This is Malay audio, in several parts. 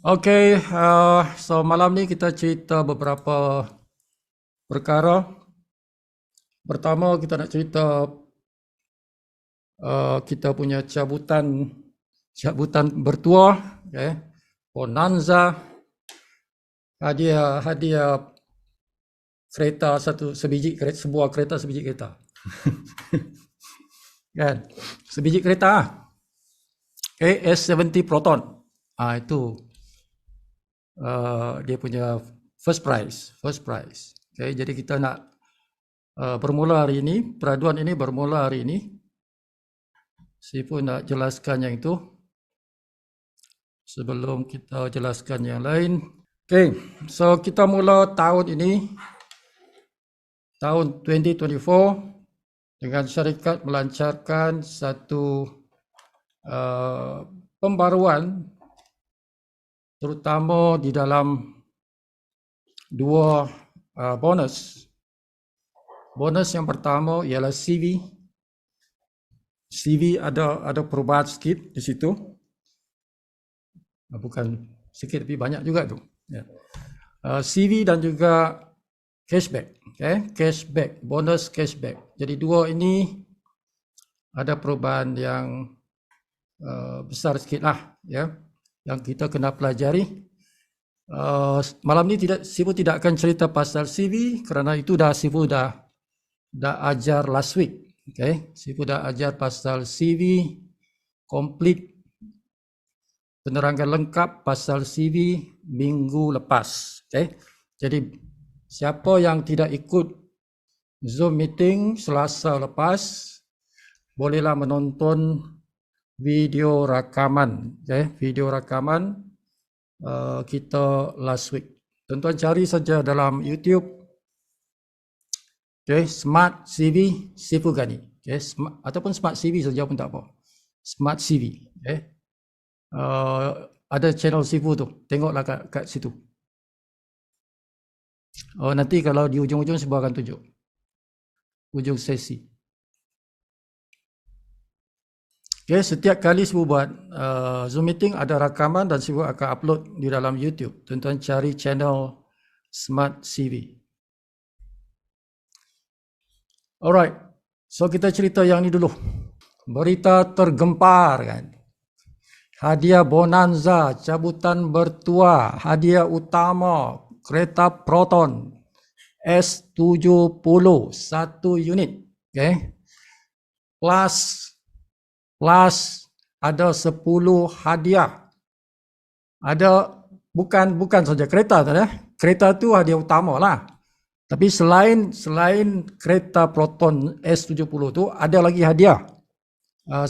Okay, so malam ni kita cerita beberapa perkara. Pertama kita nak cerita kita punya cabutan bertuah, okay. Bonanza, hadiah kereta sebuah kereta sebiji kereta. Kan? Sebiji kereta. Okay, S70 Proton. Itu dia punya first prize. Okay, jadi kita nak bermula hari ini, peraduan ini bermula hari ini. Saya pun nak jelaskan yang itu sebelum kita jelaskan yang lain. Okay, so kita mula tahun ini, tahun 2024 dengan syarikat melancarkan satu pembaruan terutama di dalam dua bonus. Bonus yang pertama ialah CV. CV ada perubahan sikit di situ. Bukan sikit tapi banyak juga tu. Ya. CV dan juga cashback. Okay? Cashback, bonus cashback. Jadi dua ini ada perubahan yang besar sikit lah. Ya. Yang kita kena pelajari. Malam ni Sifu tidak akan cerita pasal CV kerana itu Sifu dah ajar last week. Okay, Sifu dah ajar pasal CV complete, penerangan lengkap pasal CV minggu lepas. Okay, jadi siapa yang tidak ikut Zoom meeting Selasa lepas, bolehlah menonton video rakaman. Okay, video rakaman kita last week. Tuan-tuan cari saja dalam YouTube. Okay, Smart CV Sifu Ghani. Okay, ataupun Smart CV saja pun tak apa. Smart CV. Okay. Ada channel Sifu tu. Tengoklah kat situ. Nanti kalau di ujung-ujung Sifu akan tunjuk. Ujung sesi. Okay, setiap kali Sifu buat Zoom meeting ada rakaman dan Sifu akan upload di dalam YouTube. Tuan-tuan cari channel Smart CV. Alright, so kita cerita yang ni dulu. Berita tergempar kan. Hadiah bonanza, cabutan bertuah, hadiah utama, kereta Proton S70 1 unit. Okay. Plus ada 10 hadiah. Ada bukan saja kereta tadi. Kereta tu hadiah utama lah. Tapi selain kereta Proton S70 tu ada lagi hadiah. 10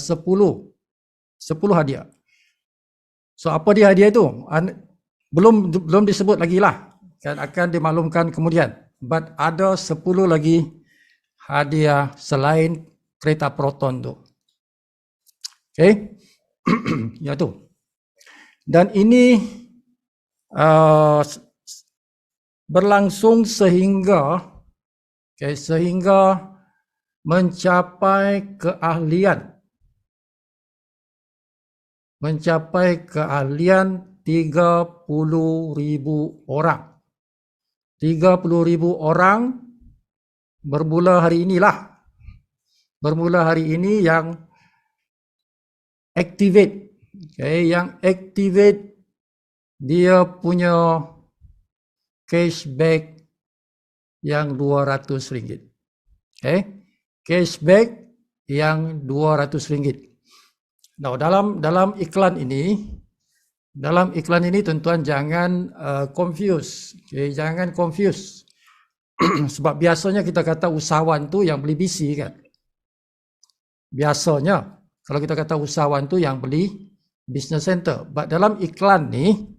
hadiah. So apa dia hadiah itu? Belum disebut lagi lah. Kan akan dimaklumkan kemudian. But ada 10 lagi hadiah selain kereta Proton tu. Okay. Ya tu. Dan ini berlangsung sehingga mencapai keahlian 30,000 orang. 30,000 orang bermula hari inilah. Bermula hari ini yang activate. Okay, yang activate dia punya cashback yang RM200. Okay, cashback yang RM200. Nah, dalam iklan ini tuan-tuan jangan confuse. Okay, jangan confuse. Sebab biasanya kita kata usahawan tu yang beli BC kan. Biasanya kalau kita kata usahawan tu yang beli business center. But dalam iklan ni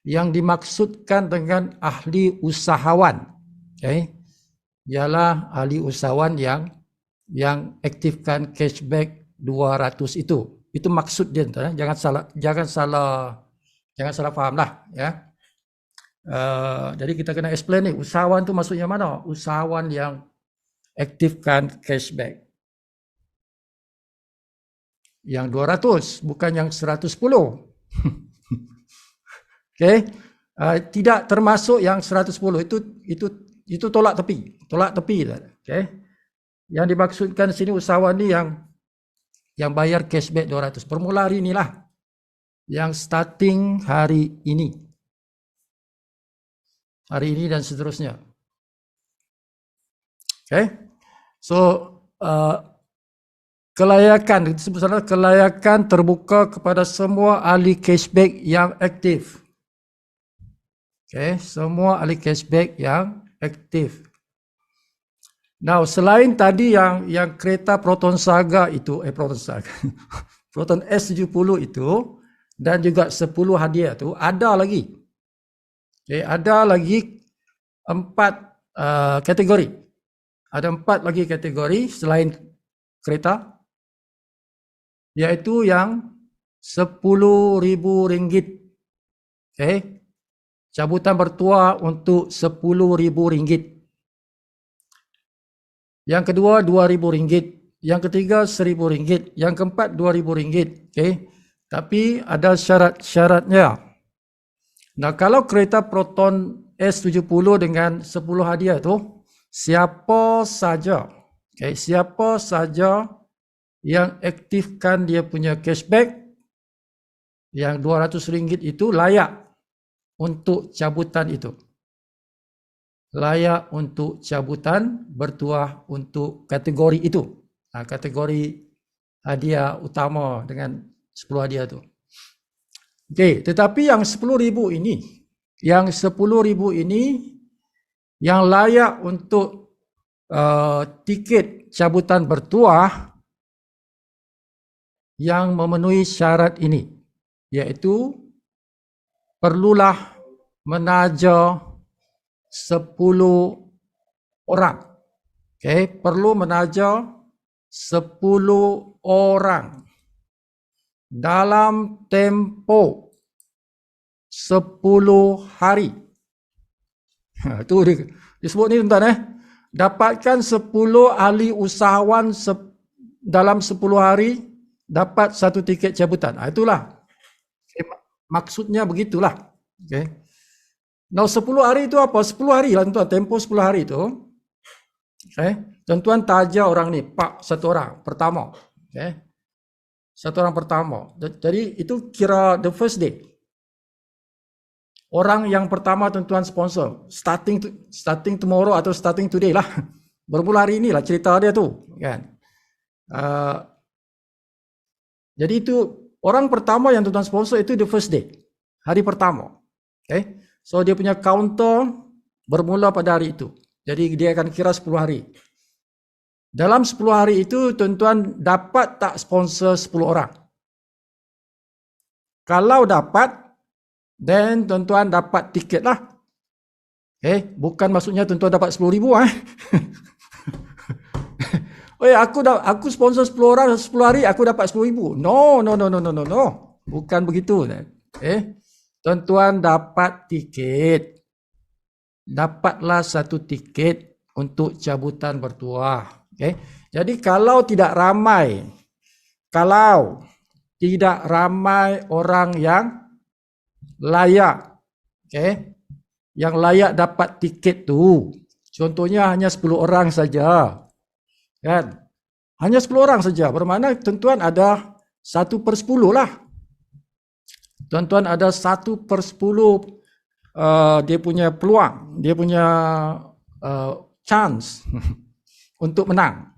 yang dimaksudkan dengan ahli usahawan, okay, ialah ahli usahawan yang aktifkan cashback 200 itu. Itu maksud dia, jangan salah faham lah, ya. Jadi kita kena explain ni, usahawan tu maksudnya mana? Usahawan yang aktifkan cashback yang 200, bukan yang 110. Okey. Tidak termasuk yang 110 itu tolak tepi. Tolak tepi. Okey. Yang dimaksudkan sini usahawan ni yang bayar cashback 200. Bermula hari inilah. Yang starting hari ini. Hari ini dan seterusnya. Okay. So, kelayakan, disebut sana kelayakan terbuka kepada semua ahli cashback yang aktif. Okay. Semua ahli cashback yang aktif. Now, selain tadi yang kereta Proton Saga itu, Proton Saga, Proton S70 itu, dan juga 10 hadiah itu, ada lagi. Okay. Ada lagi 4 kategori. Ada 4 lagi kategori selain kereta, iaitu yang RM10,000. Okay. Cabutan bertuah untuk RM10,000. Yang kedua RM2,000. Yang ketiga RM1,000. Yang keempat RM2,000. Okay. Tapi ada syarat-syaratnya. Nah, kalau kereta Proton S70 dengan 10 hadiah itu, siapa saja, okay, siapa saja yang aktifkan dia punya cashback yang RM200 itu layak untuk cabutan itu. Layak untuk cabutan bertuah untuk kategori itu. Kategori hadiah utama dengan 10 hadiah itu. Okey, tetapi yang RM10,000 ini, yang layak untuk tiket cabutan bertuah yang memenuhi syarat ini, iaitu perlulah menaja 10 orang. Okay, perlu menaja 10 orang dalam tempoh 10 hari. Itu disebut ni tuan-tuan. Dapatkan 10 ahli usahawan dalam 10 hari dapat 1 tiket cabutan. Itulah. Maksudnya begitulah. Okay. Now 10 hari itu apa? 10 hari lah tuan-tuan. Tempoh 10 hari itu. Okay. Tuan-tuan taja orang ni. Pak, 1 orang. Pertama. Okay. 1 orang pertama. Jadi itu kira the first day. Orang yang pertama tuan-tuan sponsor, starting tomorrow atau starting today lah. Bermula hari ini lah cerita dia tu, kan. Jadi itu orang pertama yang tuan-tuan sponsor itu the first day, hari pertama. Okay. So dia punya counter bermula pada hari itu. Jadi dia akan kira 10 hari. Dalam 10 hari itu tuan-tuan dapat tak sponsor 10 orang? Kalau dapat, then tuan-tuan dapat tiket lah. Bukan maksudnya tuan-tuan dapat 10,000 aku sponsor 10 orang 10 hari aku dapat 10,000. No. Bukan begitu. Tuan-tuan dapat tiket. Dapatlah 1 tiket untuk cabutan bertuah. Jadi kalau tidak ramai orang yang layak, yang layak dapat tiket tu, contohnya hanya 10 orang saja, kan? Hanya 10 orang saja, bermakna tuan-tuan ada 1/10 lah. Tuan-tuan ada 1/10 dia punya peluang, dia punya chance untuk menang,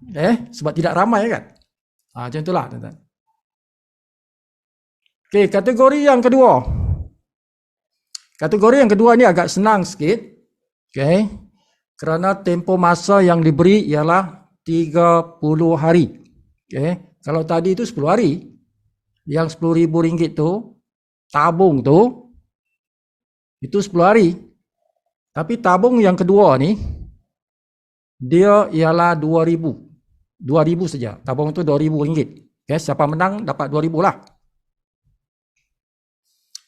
sebab tidak ramai kan? Macam itulah tuan-tuan. Okey, kategori yang kedua. Kategori yang kedua ni agak senang sikit. Okay. Kerana tempoh masa yang diberi ialah 30 hari. Okay. Kalau tadi itu 10 hari. Yang RM10,000 tu, tabung tu, itu 10 hari. Tapi tabung yang kedua ni, dia ialah RM2,000. RM2,000 saja. Tabung tu RM2,000. Okay. Siapa menang dapat RM2,000 lah.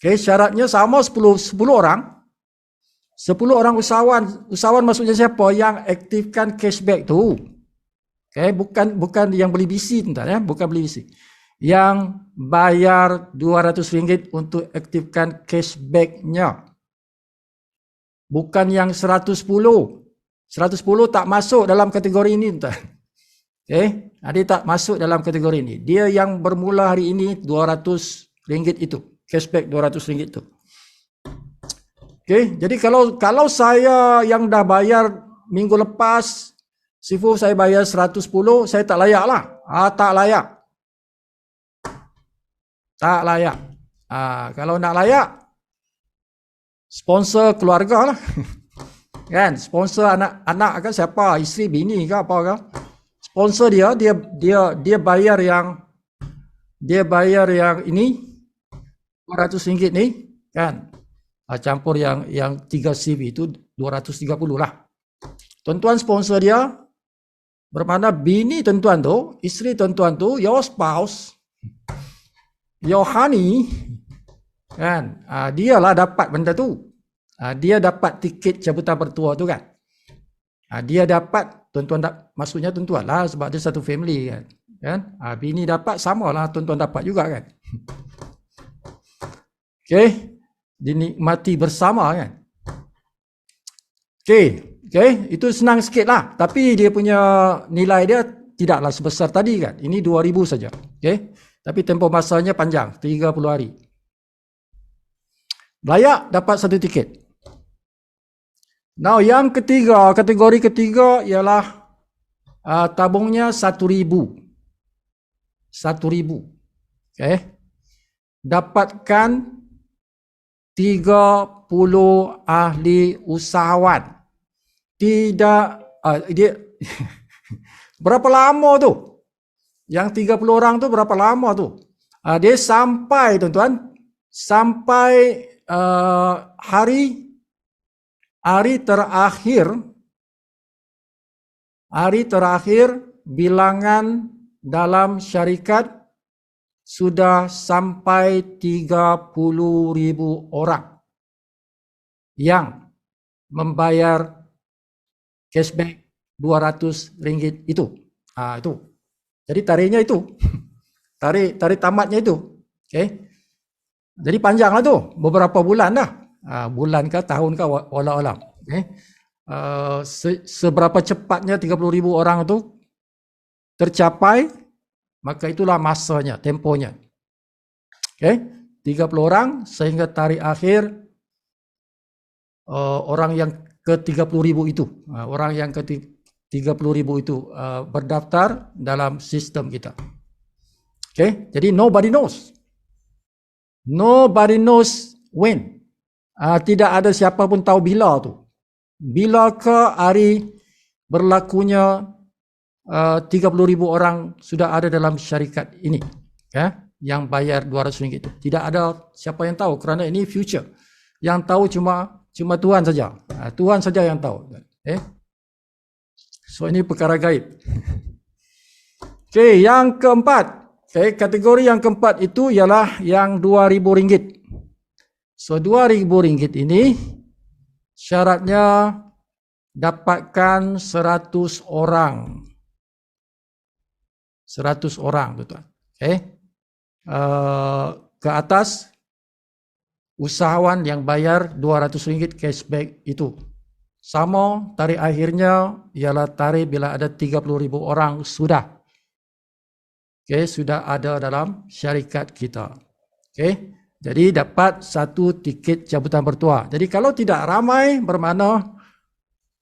Okay, syaratnya sama 10 orang. 10 orang usahawan. Usahawan maksudnya siapa? Yang aktifkan cashback tu. Okay, bukan yang beli BC tuan-tuan, bukan beli BC. yang bayar RM200 untuk aktifkan cashback-nya. Bukan yang 110. 110 tak masuk dalam kategori ini, tuan. Okey, dia tak masuk dalam kategori ini. Dia yang bermula hari ini RM200 itu, cashback RM200 itu. Okey, jadi kalau saya yang dah bayar minggu lepas, Sifu saya bayar 110, saya tak layak lah. Tak layak. Tak layak. Kalau nak layak, sponsor keluarga lah. Kan, sponsor anak kan siapa, isteri, bini ke apa ke? Sponsor dia bayar ini RM200 ni, kan? Campur yang 3 CV itu 230 lah. Tuan-tuan sponsor dia bermakna bini tuan-tuan tu, isteri tuan-tuan tu, your spouse, your honey, kan? Dialah dapat benda tu. Dia dapat tiket cabutan bertua tu, kan? Dia dapat, tuan-tuan maksudnya tuan-tuan lah, sebab dia satu family, kan? Bini dapat, sama lah tuan-tuan dapat juga, kan? Okey, dinikmati bersama, kan? Okey, itu senang sikit lah. Tapi dia punya nilai dia tidaklah sebesar tadi, kan? Ini 2,000 saja. Okey, tapi tempoh masanya panjang, 30 hari. Layak dapat satu tiket. Now, yang ketiga, kategori ketiga ialah tabungnya 1,000. 1,000. Okey. Dapatkan 30 ahli usahawan. Tidak, dia berapa lama tu? Yang 30 orang tu berapa lama tu? Dia sampai, tuan-tuan, sampai hari terakhir bilangan dalam syarikat sudah sampai 30,000 orang yang membayar cashback RM200 itu. Itu. Jadi tariknya itu. Tarik tamatnya itu. Okey. Jadi panjanglah tu, beberapa bulan dah. Bulan ke tahun ke wallahu alam. Okay. Seberapa cepatnya 30,000 orang tu tercapai, maka itulah masanya, temponya. Okay. 30 orang sehingga tarikh akhir orang yang ke 30,000 itu, orang yang ke 30,000 itu berdaftar dalam sistem kita. Okay. Jadi nobody knows when. Tidak ada siapa pun tahu bila tu. Bila ke hari berlakunya 30,000 orang sudah ada dalam syarikat ini, ya, yang bayar RM200 itu. Tidak ada siapa yang tahu kerana ini future. Yang tahu cuma Tuhan saja. Tuhan saja yang tahu. So ini perkara gaib. Okey, yang keempat. Okay, kategori yang keempat itu ialah yang RM2,000. So RM2,000 ini syaratnya dapatkan 100 orang. 100 orang, betul. Okay. Ke atas usahawan yang bayar RM200 cashback itu. Sama tarikh akhirnya ialah tarikh bila ada 30,000 orang sudah. Okay, sudah ada dalam syarikat kita. Okay. Jadi dapat satu tiket cabutan bertua. Jadi kalau tidak ramai, bermakna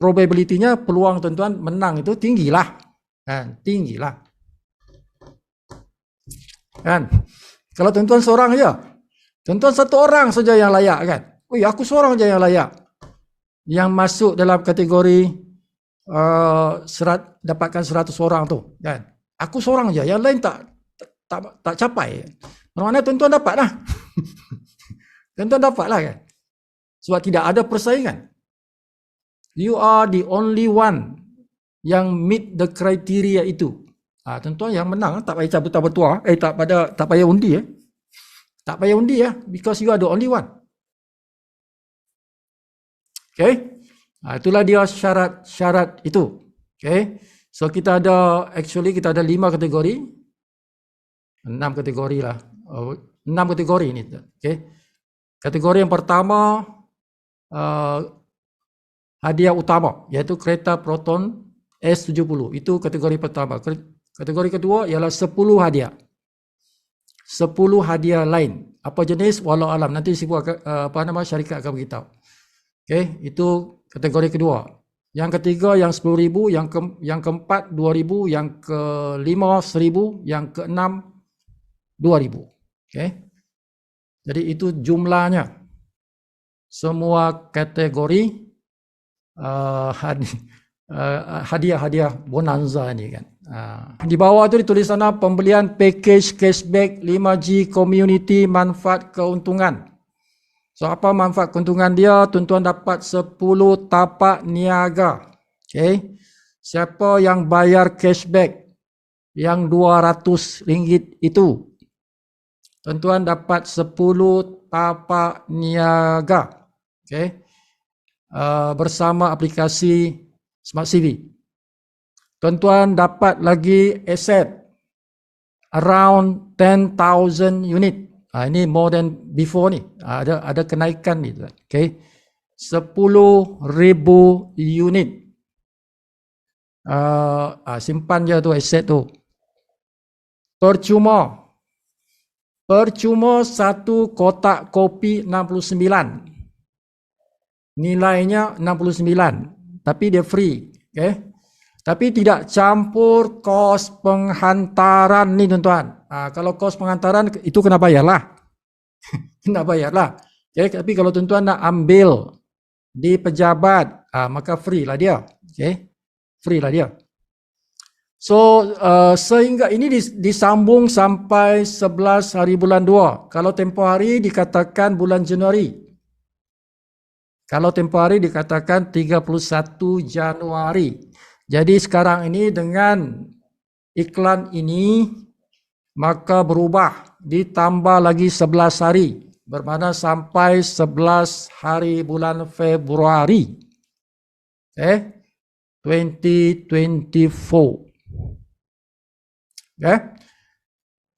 probabilitinya, peluang tuan-tuan menang itu tinggilah. Kan? Tinggilah. Kan? Kalau tuan-tuan seorang saja, tuan-tuan satu orang saja yang layak, kan? Aku seorang saja yang layak. Yang masuk dalam kategori dapatkan 100 orang tu, kan? Aku seorang saja, yang lain tak capai. Bermakna tuan-tuan dapat lah. Tuan-tuan dapat lah, kan? Sebab tidak ada persaingan. You are the only one yang meet the criteria itu. Tuan-tuan yang menang, tak payah cabutan bertua. Tak payah undi. Tak payah undi, because you are the only one. Okay. Itulah dia syarat itu. Okay. So kita ada 5 kategori. 6 kategori lah. 6 kategori ini. Okay. Kategori yang pertama hadiah utama, iaitu kereta Proton S70. Itu kategori pertama. Kategori kedua ialah 10 hadiah. 10 hadiah lain. Apa jenis? Walau alam. Nanti syarikat akan beritahu. Okay. Itu kategori kedua. Yang ketiga yang 10,000, yang keempat 2,000, yang kelima 1,000, yang keenam 2,000. Okay. Jadi itu jumlahnya. Semua kategori hadiah-hadiah bonanza ini kan. Di bawah itu ditulis sana pembelian package cashback 5G community manfaat keuntungan. So apa manfaat keuntungan dia? Tuan-tuan dapat 10 tapak niaga. Okay. Siapa yang bayar cashback yang RM200 itu, tuan-tuan dapat 10 tapak niaga. Okay. Bersama aplikasi Smart CV. Tuan-tuan dapat lagi aset around 10,000 unit. Ini more than before ni. Ada kenaikan ni. Okay. 10,000 unit. Simpan je tu aset tu. Percuma satu kotak kopi 69. Nilainya 69. Tapi dia free. Okay. Tapi tidak campur kos penghantaran ni tuan-tuan. Kalau kos penghantaran itu kena bayar lah. Kena bayar lah. Okay. Tapi kalau tuan-tuan nak ambil di pejabat, maka free lah dia. Okay. Free lah dia. So sehingga ini disambung sampai 11 hari bulan 2. Kalau tempoh hari dikatakan bulan Januari. Kalau tempoh hari dikatakan 31 Januari. Jadi sekarang ini dengan iklan ini maka berubah, ditambah lagi 11 hari, bermakna sampai 11 hari bulan Februari 2024.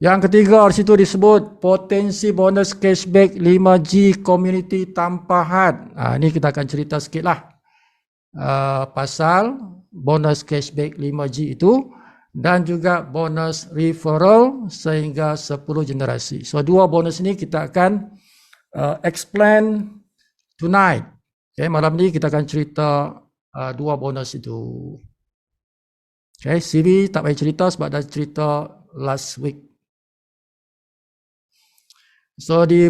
Yang ketiga di situ disebut potensi bonus cashback 5G community tanpa had. Ini kita akan cerita sikit lah pasal bonus cashback 5G itu dan juga bonus referral sehingga 10 generasi. So dua bonus ini kita akan explain tonight. Okay, malam ni kita akan cerita dua bonus itu. Okay, CV tak payah cerita sebab dah cerita last week. So di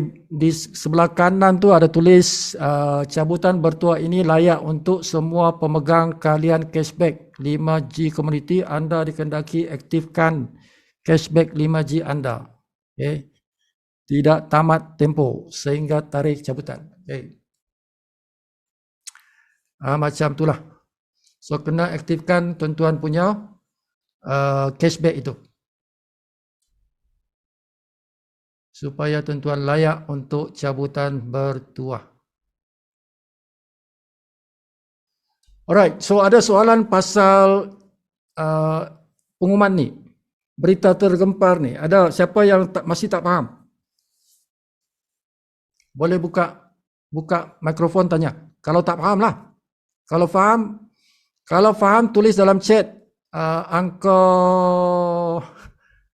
sebelah kanan tu ada tulis cabutan bertuah ini layak untuk semua pemegang kalian cashback 5G community. Anda dikendaki aktifkan cashback 5G anda. Okay. Tidak tamat tempoh sehingga tarikh cabutan. Okay. Macam itulah. So kena aktifkan tuan-tuan punya cashback itu. Supaya tuan-tuan layak untuk cabutan bertuah. Alright, so ada soalan pasal pengumuman ni. Berita tergempar ni. Ada siapa yang masih tak faham? Boleh buka mikrofon tanya. Kalau tak faham lah. Kalau faham tulis dalam chat angka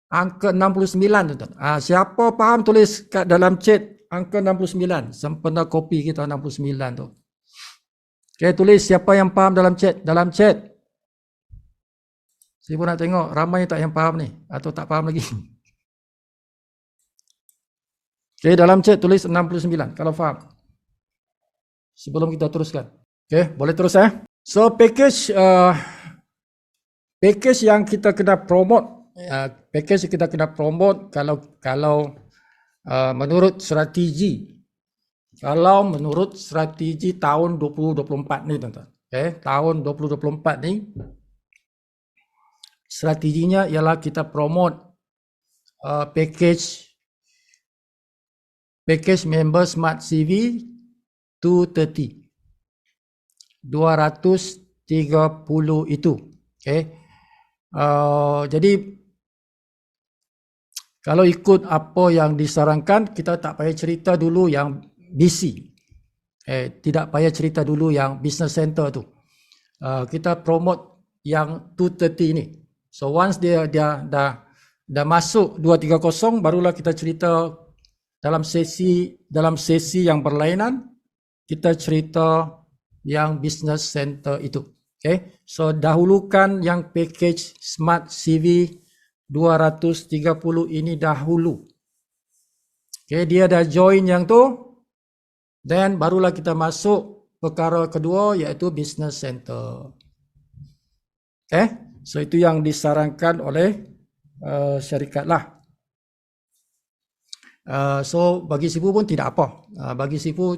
69 tuan-tuan. Siapa faham tulis kat dalam chat angka 69. Sempena kopi kita 69 tu. Okay, tulis siapa yang faham dalam chat. Saya pun nak tengok ramai tak yang faham ni atau tak faham lagi. Okay, dalam chat tulis 69 kalau faham. Sebelum kita teruskan. Okay, boleh terus So package yang kita kena promote. Package yang kita kena promote kalau menurut strategi. Kalau menurut strategi tahun 2024 ni tuan-tuan. Okay, tahun 2024 ni strateginya ialah kita promote package member Smart CV 230 itu. Okay. Jadi Kalau ikut apa yang disarankan, kita tak payah cerita dulu yang BC. Tidak payah cerita dulu yang business center tu. Kita promote yang 230 ni. So once dia dah masuk 230, barulah kita cerita dalam sesi yang berlainan, kita cerita yang business center itu. Okay. So dahulukan yang package Smart CV 230 ini dahulu. Okay, dia dah join yang tu, then barulah kita masuk perkara kedua iaitu business center. Okay, so itu yang disarankan oleh syarikat lah. So bagi Sifu pun tidak apa. Bagi Sifu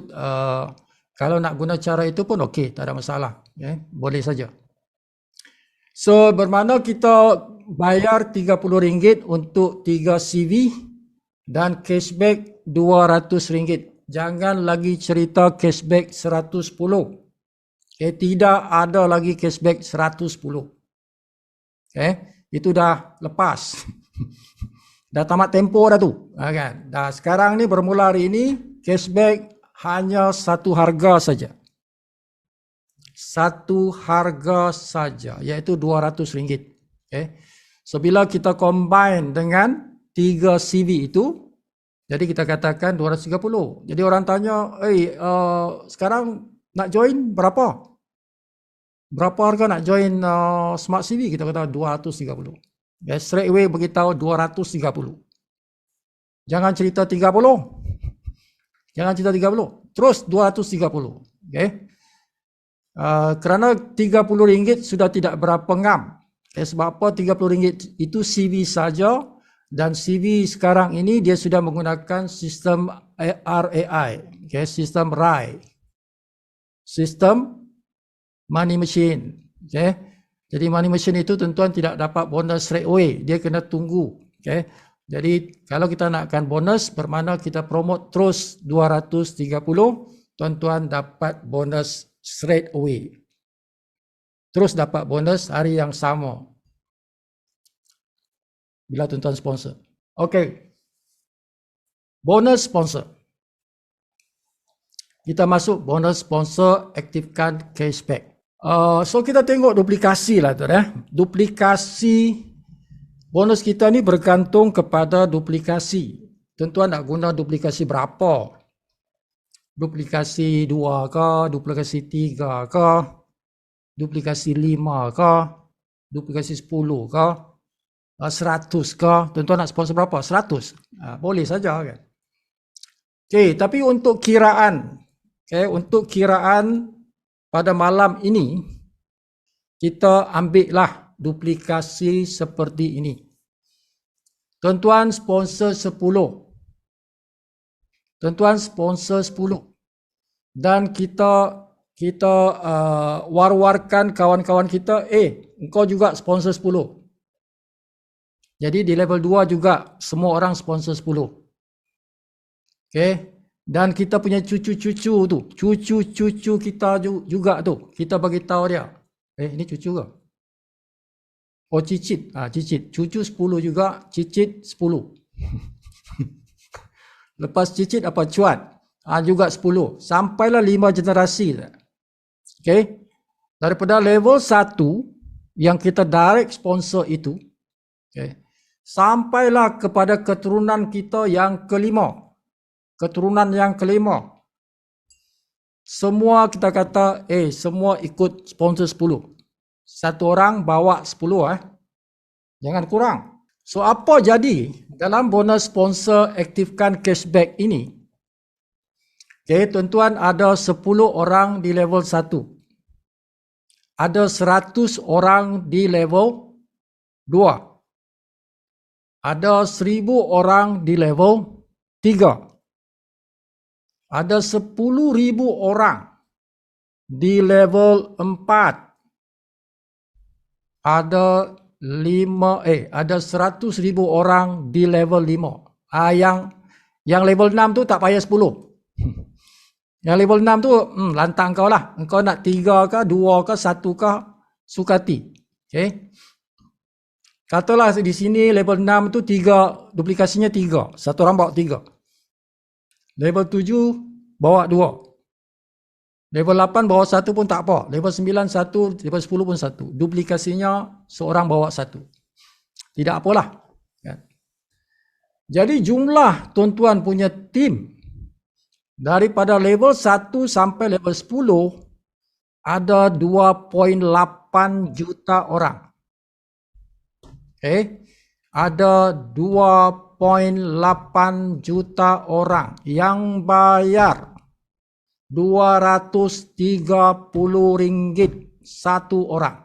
kalau nak guna cara itu pun okey, tak ada masalah. Okay, boleh saja. So bermakna kita bayar RM30 untuk 3 CV dan cashback RM200. Jangan lagi cerita cashback 110. Okay, tidak ada lagi cashback 110. Okay, itu dah lepas. Dah tamat tempoh dah tu. Kan? Dah sekarang ni bermula hari ini cashback hanya satu harga saja. Satu harga saja, iaitu RM200. Okay. So bila kita combine dengan 3 CV itu, jadi kita katakan 230. Jadi orang tanya, sekarang nak join berapa? Berapa harga nak join Smart CV? Kita kata 230. Okay. Straight away beritahu 230. Jangan cerita 30. Jangan cerita 30. Terus 230. Okay. Kerana RM30 sudah tidak berapa ngam. Sebab apa? RM30 itu CV saja, dan CV sekarang ini dia sudah menggunakan sistem RAI, okay, sistem RAI, sistem money machine. Okay. Jadi money machine itu tuan-tuan tidak dapat bonus straight away, dia kena tunggu. Okay. Jadi kalau kita nakkan bonus, bermakna kita promote terus 230, tuan-tuan dapat bonus straight away. Terus dapat bonus hari yang sama bila tuan-tuan sponsor. Okey. Bonus sponsor. Kita masuk bonus sponsor, aktifkan cashback. So kita tengok duplikasi lah tu ya. Duplikasi bonus kita ni bergantung kepada duplikasi. Tuan-tuan nak guna duplikasi berapa? Duplikasi 2 ke, duplikasi 3 ke, duplikasi 5 ke, duplikasi 10 ke, 100 ke. Tuan-tuan nak sponsor berapa? 100? Boleh saja kan. Okay, tapi untuk kiraan, okay, untuk kiraan pada malam ini, kita ambillah duplikasi seperti ini. Tuan-tuan sponsor 10. Tuan-tuan sponsor 10. Dan kita war-warkan kawan-kawan kita, engkau juga sponsor 10. Jadi di level 2 juga semua orang sponsor 10. Okay. Dan kita punya cucu-cucu tu, cucu-cucu kita juga tu, kita bagi tahu dia. Ini cucu ke? Oh, cicit. Cicit. Cucu 10 juga, cicit 10. Lepas cicit apa? Cuat. Juga 10. Sampailah 5 generasi. Okay. Daripada level 1 yang kita direct sponsor itu, okay, sampailah kepada keturunan kita yang kelima. Keturunan yang kelima. Semua kita kata, semua ikut sponsor 10. Satu orang bawa 10. Jangan kurang. So apa jadi dalam bonus sponsor aktifkan cashback ini? Okay, tuan-tuan, ada 10 orang di level 1. Ada 100 orang di level 2. Ada 1000 orang di level 3. Ada 10.000 orang di level 4. Ada 100.000 orang di level 5. Yang level 6 tu tak payah 10. Yang level 6 tu lantang kau lah. Engkau nak 3 ke, 2 ke, 1 ke, sukati. Okay. Katalah di sini level 6 itu 3, duplikasinya 3. Satu orang bawa 3. Level 7 bawa 2. Level 8 bawa 1 pun tak apa. Level 9 1, level 10 pun 1. Duplikasinya seorang bawa 1. Tidak apalah. Jadi jumlah tuan-tuan punya tim daripada level 1 sampai level 10 ada 2.8 juta orang. Ada 2.8 juta orang yang bayar RM230 satu orang.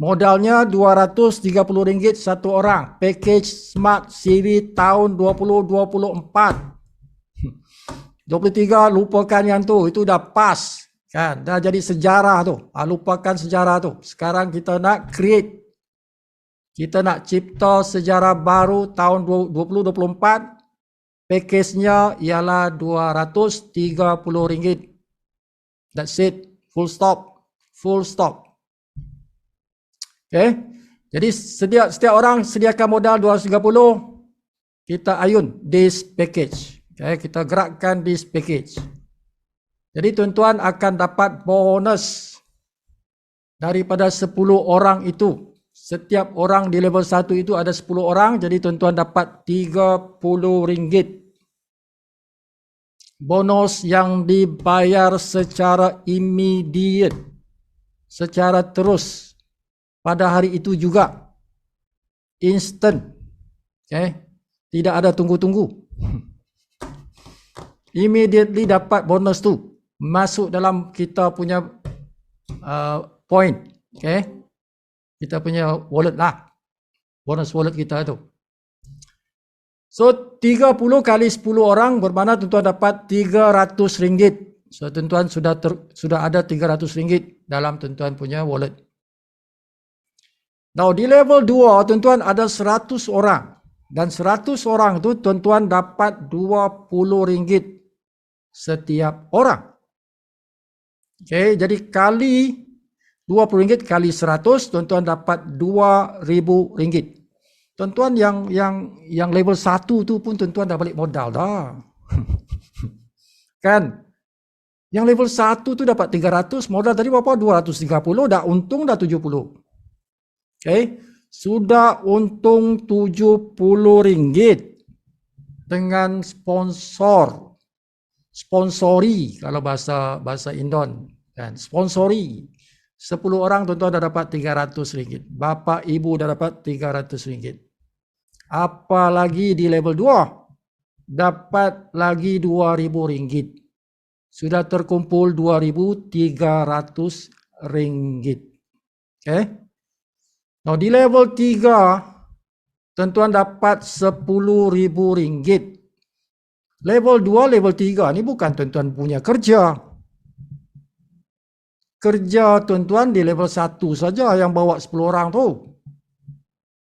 Modalnya RM230 satu orang. Package Smart CV tahun 2024. 23 lupakan yang tu, itu dah pas. Kan, dah jadi sejarah tu. Lupakan sejarah tu. Sekarang kita nak create. Kita nak cipta sejarah baru tahun 2024. Package-nya ialah RM230. That's it. Full stop. Full stop. Jadi setiap orang sediakan modal 230. Kita ayun this package. Kita gerakkan this package. Jadi tuan-tuan akan dapat bonus daripada 10 orang itu. Setiap orang di level 1 itu ada 10 orang. Jadi tuan-tuan dapat RM30. Bonus yang dibayar secara immediate. Secara terus. Pada hari itu juga. Instant. Tidak ada tunggu-tunggu. Immediately dapat bonus tu. Masuk dalam kita punya point. Kita punya wallet lah. Bonus wallet kita tu. So 30 kali 10 orang bermakna tuan-tuan dapat RM300. So tuan-tuan sudah ada RM300 dalam tuan-tuan punya wallet. Now di level 2 tuan-tuan ada 100 orang. Dan 100 orang tu tuan-tuan dapat RM20 setiap orang. Jadi kali RM20 kali 100 tuan-tuan dapat RM2,000. Tuan-tuan yang level 1 tu pun tuan-tuan dah balik modal dah. Kan? Yang level 1 tu dapat 300, modal tadi berapa? 230, dah untung dah 70. Sudah untung RM70 dengan sponsori kalau bahasa Indon kan, sponsori 10 orang tuan-tuan dah dapat RM300, bapa ibu dah dapat RM300. Apalagi di level 2 dapat lagi RM2,000. Sudah terkumpul RM2,300. Nah di level 3 tuan-tuan dapat RM10,000. Level 2, level 3 ni bukan tuan-tuan punya kerja. Kerja tuan-tuan di level 1 saja yang bawa 10 orang tu.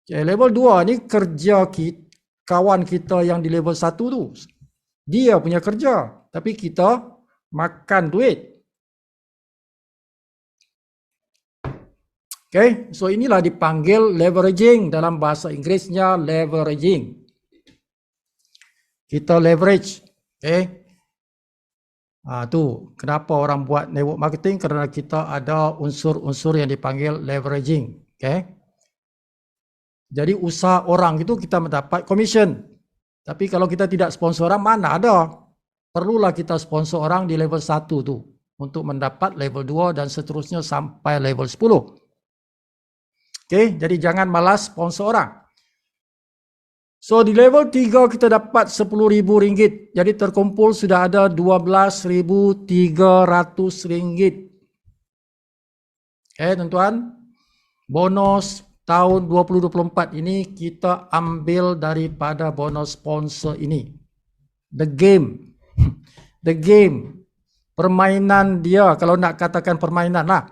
Level 2 ni kerja kawan kita yang di level 1 tu. Dia punya kerja. Tapi kita makan duit. So inilah dipanggil leveraging. Dalam bahasa Inggerisnya leveraging. Kita leverage. Tu kenapa orang buat network marketing, kerana kita ada unsur-unsur yang dipanggil leveraging. Jadi usaha orang itu kita mendapat commission. Tapi kalau kita tidak sponsor orang, mana ada. Perlulah kita sponsor orang di level 1 tu untuk mendapat level 2 dan seterusnya sampai level 10. Jadi jangan malas sponsor orang. So di level 3 kita dapat RM10,000. Jadi terkumpul sudah ada RM12,300. Tuan-tuan, bonus tahun 2024 ini kita ambil daripada bonus sponsor ini. The game. The game. Permainan dia, kalau nak katakan permainan lah,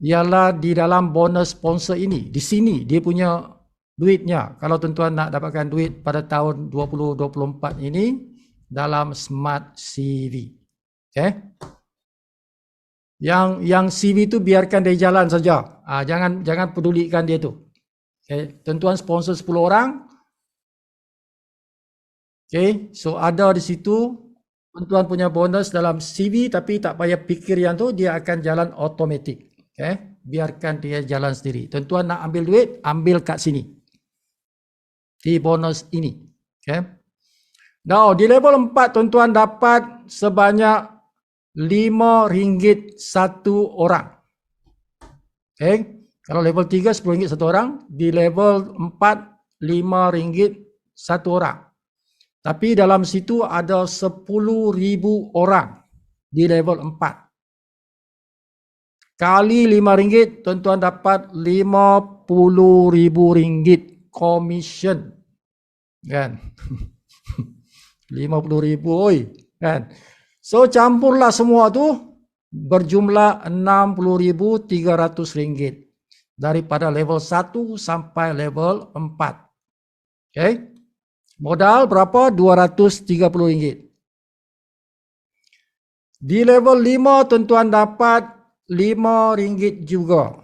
ialah di dalam bonus sponsor ini. Di sini dia punya duitnya. Kalau tuan-tuan nak dapatkan duit pada tahun 2024 ini dalam Smart CV. Yang CV itu biarkan dia jalan saja. Jangan pedulikan dia tu. Okay. Tuan-tuan sponsor 10 orang. Okay. So ada di situ tuan-tuan punya bonus dalam CV, tapi tak payah fikir yang tu, dia akan jalan automatik. Okay. Biarkan dia jalan sendiri. Tuan-tuan nak ambil duit, ambil kat sini. Di bonus ini. Okay. Now, di level 4, tuan-tuan dapat sebanyak RM5 satu orang. Okay. Kalau level 3, RM10 satu orang. Di level 4, RM5 satu orang. Tapi dalam situ ada 10,000 orang di level 4. Kali RM5, tuan-tuan dapat RM50,000 commission. Kan? 50,000, oi. Kan? So, campurlah semua tu berjumlah RM60,300 daripada level 1 sampai level 4. Okay? Modal berapa? RM230. Di level 5, tuan-tuan dapat RM5 juga.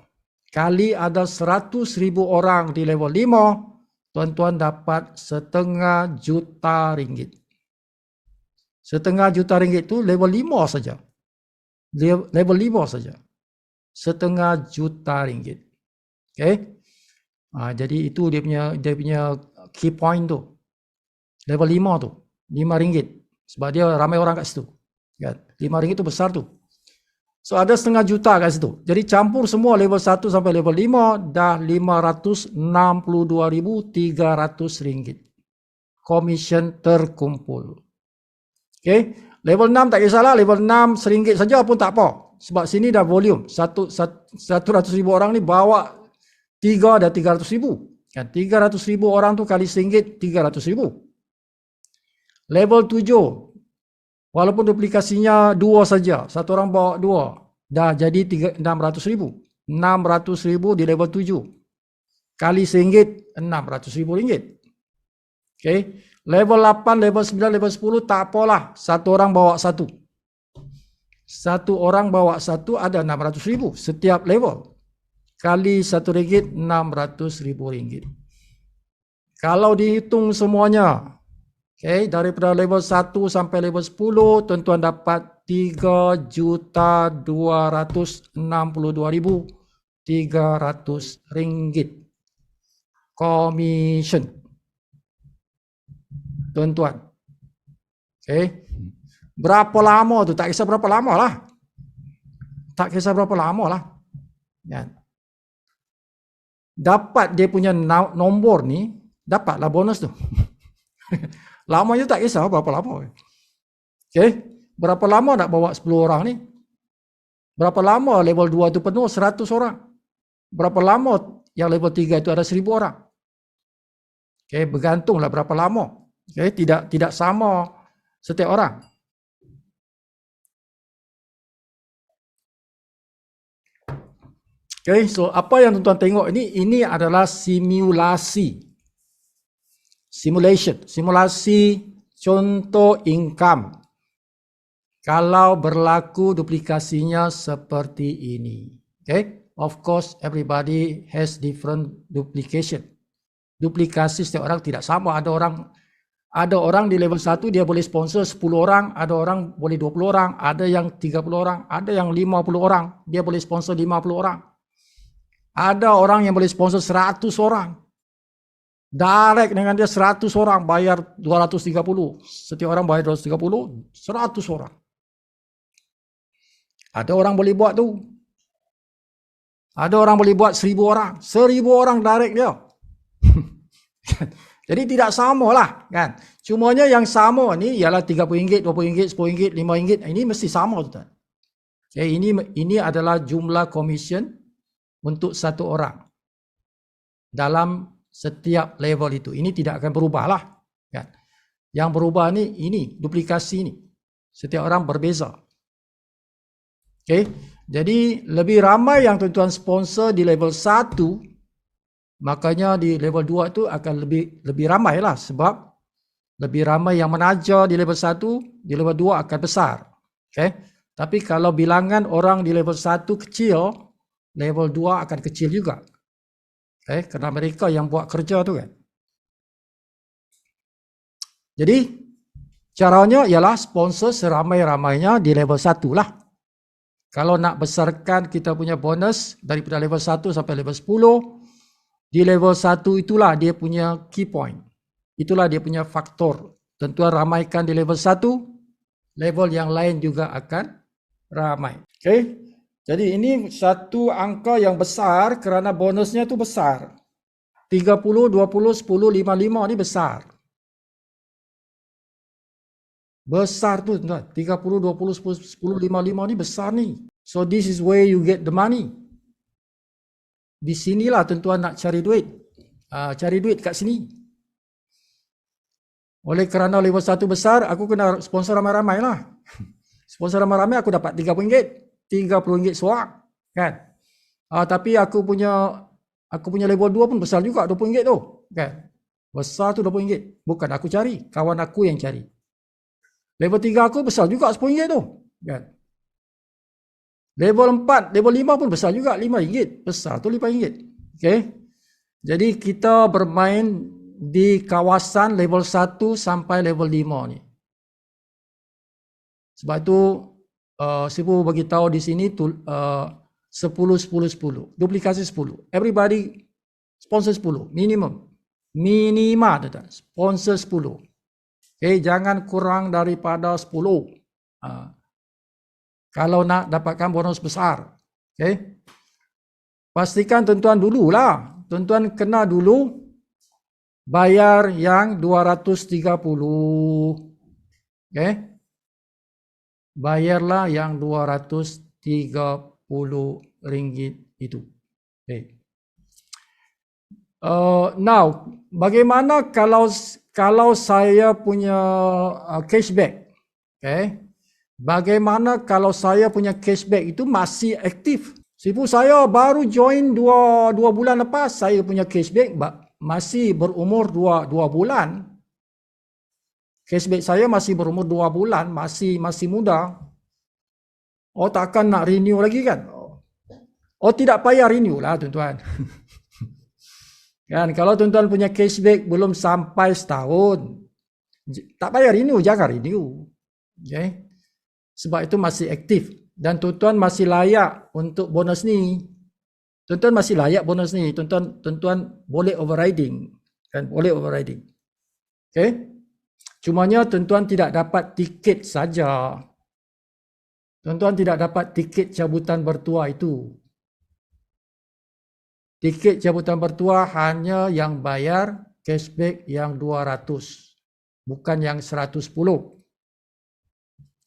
Kali ada 100,000 orang di level 5, tuan-tuan dapat RM500,000. RM500,000 itu level 5 saja. Level 5 saja. RM500,000. Okay? Jadi itu dia punya key point tu. Level 5 tu, RM5. Sebab dia ramai orang kat situ. Kan? RM5 tu besar tu. So ada RM500,000 kat situ. Jadi campur semua level 1 sampai level 5 dah RM562,300. Commission terkumpul. Okay. Level 6 tak kisahlah, level 6 RM1 saja pun tak apa. Sebab sini dah volume. 100,000 orang ni bawa 3 dah 300,000. Kan? 300,000 orang tu kali RM1, 300,000. Level 7, walaupun duplikasinya 2 saja, satu orang bawa 2, dah jadi 600,000. 600,000 di level 7. Kali RM1, RM600,000. Okay. Level 8, level 9, level 10 tak apalah. Satu orang bawa 1. Satu orang bawa 1 ada RM600,000 setiap level. Kali RM1, RM600,000. Kalau dihitung semuanya, okay, daripada level 1 sampai level 10, tuan-tuan dapat RM3,262,300 commission. Tuan-tuan. Okay. Berapa lama tu? Tak kisah berapa lama lah. Tak kisah berapa lama lah. Ya. Dapat dia punya nombor ni, dapatlah bonus tu. Lamanya tak kisah berapa lama. Okay. Berapa lama nak bawa 10 orang ni? Berapa lama level 2 tu penuh 100 orang? Berapa lama yang level 3 itu ada 1,000 orang? Okay. Bergantunglah berapa lama. Okay. Tidak sama setiap orang. Okay. So apa yang tuan-tuan tengok ini adalah simulasi. Simulasi contoh income. Kalau berlaku duplikasinya seperti ini. Okay. Of course, everybody has different duplication. Duplikasi setiap orang tidak sama. Ada orang di level 1 dia boleh sponsor 10 orang, ada orang boleh 20 orang, ada yang 30 orang, ada yang 50 orang, dia boleh sponsor 50 orang. Ada orang yang boleh sponsor 100 orang. Direct dengan dia 100 orang bayar 230. Setiap orang bayar 230, 100 orang. Ada orang boleh buat tu. Ada orang boleh buat 1,000 orang. 1,000 orang direct dia. Jadi tidak sama lah. Kan? Cumanya yang sama ni ialah RM30, RM20, RM10, RM5. Ini mesti sama. Okay, ini adalah jumlah commission untuk satu orang. Dalam setiap level itu. Ini tidak akan berubah lah. Kan? Yang berubah ini duplikasi ini. Setiap orang berbeza. Okay. Jadi lebih ramai yang tuan-tuan sponsor di level 1, makanya di level 2 itu akan lebih ramai lah. Sebab lebih ramai yang menaja di level 1, di level 2 akan besar. Okay. Tapi kalau bilangan orang di level 1 kecil, level 2 akan kecil juga. Kerana mereka yang buat kerja tu kan. Jadi caranya ialah sponsor seramai-ramainya di level 1 lah. Kalau nak besarkan kita punya bonus daripada level 1 sampai level 10, di level 1 itulah dia punya key point. Itulah dia punya faktor. Tentuan ramaikan di level 1, level yang lain juga akan ramai. Jadi ini satu angka yang besar kerana bonusnya tu besar. 30, 20, 10, 55 ni besar. Besar tu tuan. 30, 20, 10, 55 ni besar ni. So this is where you get the money. Di sinilah tuan-tuan nak cari duit. Cari duit kat sini. Oleh kerana level 1 besar, aku kena sponsor ramai-ramai lah. Sponsor ramai-ramai aku dapat RM30. RM30 seorang. Kan? Tapi aku punya level 2 pun besar juga RM20 tu. Kan? Besar tu RM20. Bukan aku cari. Kawan aku yang cari. Level 3 aku besar juga RM10 tu. Kan? Level 4, level 5 pun besar juga RM5. Besar tu RM5. Jadi kita bermain di kawasan level 1 sampai level 5 ni. Sebab tu Sibu bagi tahu di sini 10, 10, 10. Duplikasi 10. Everybody sponsor 10. Minimum. Minima tuan. Sponsor 10. Jangan kurang daripada 10. Kalau nak dapatkan bonus besar. Pastikan tuan-tuan dululah. Tuan-tuan kena dulu bayar yang 230. Bayarlah yang RM230 itu. Now, bagaimana kalau saya punya cashback? Bagaimana kalau saya punya cashback itu masih aktif? Sipu saya baru join 2 bulan lepas, saya punya cashback masih berumur 2 bulan. Cashback saya masih berumur 2 bulan, masih muda. Takkan nak renew lagi kan? Tidak payah renew lah tuan-tuan. Kan, kalau tuan-tuan punya cashback belum sampai setahun, tak payah renew, jangan renew. Sebab itu masih aktif. Dan tuan-tuan masih layak untuk bonus ni. Tuan-tuan masih layak bonus ni. Tuan-tuan boleh overriding. Kan, boleh overriding. Cumanya tuan-tuan tidak dapat tiket saja. Tuan-tuan tidak dapat tiket cabutan bertuah itu. Tiket cabutan bertuah hanya yang bayar cashback yang 200. Bukan yang 110.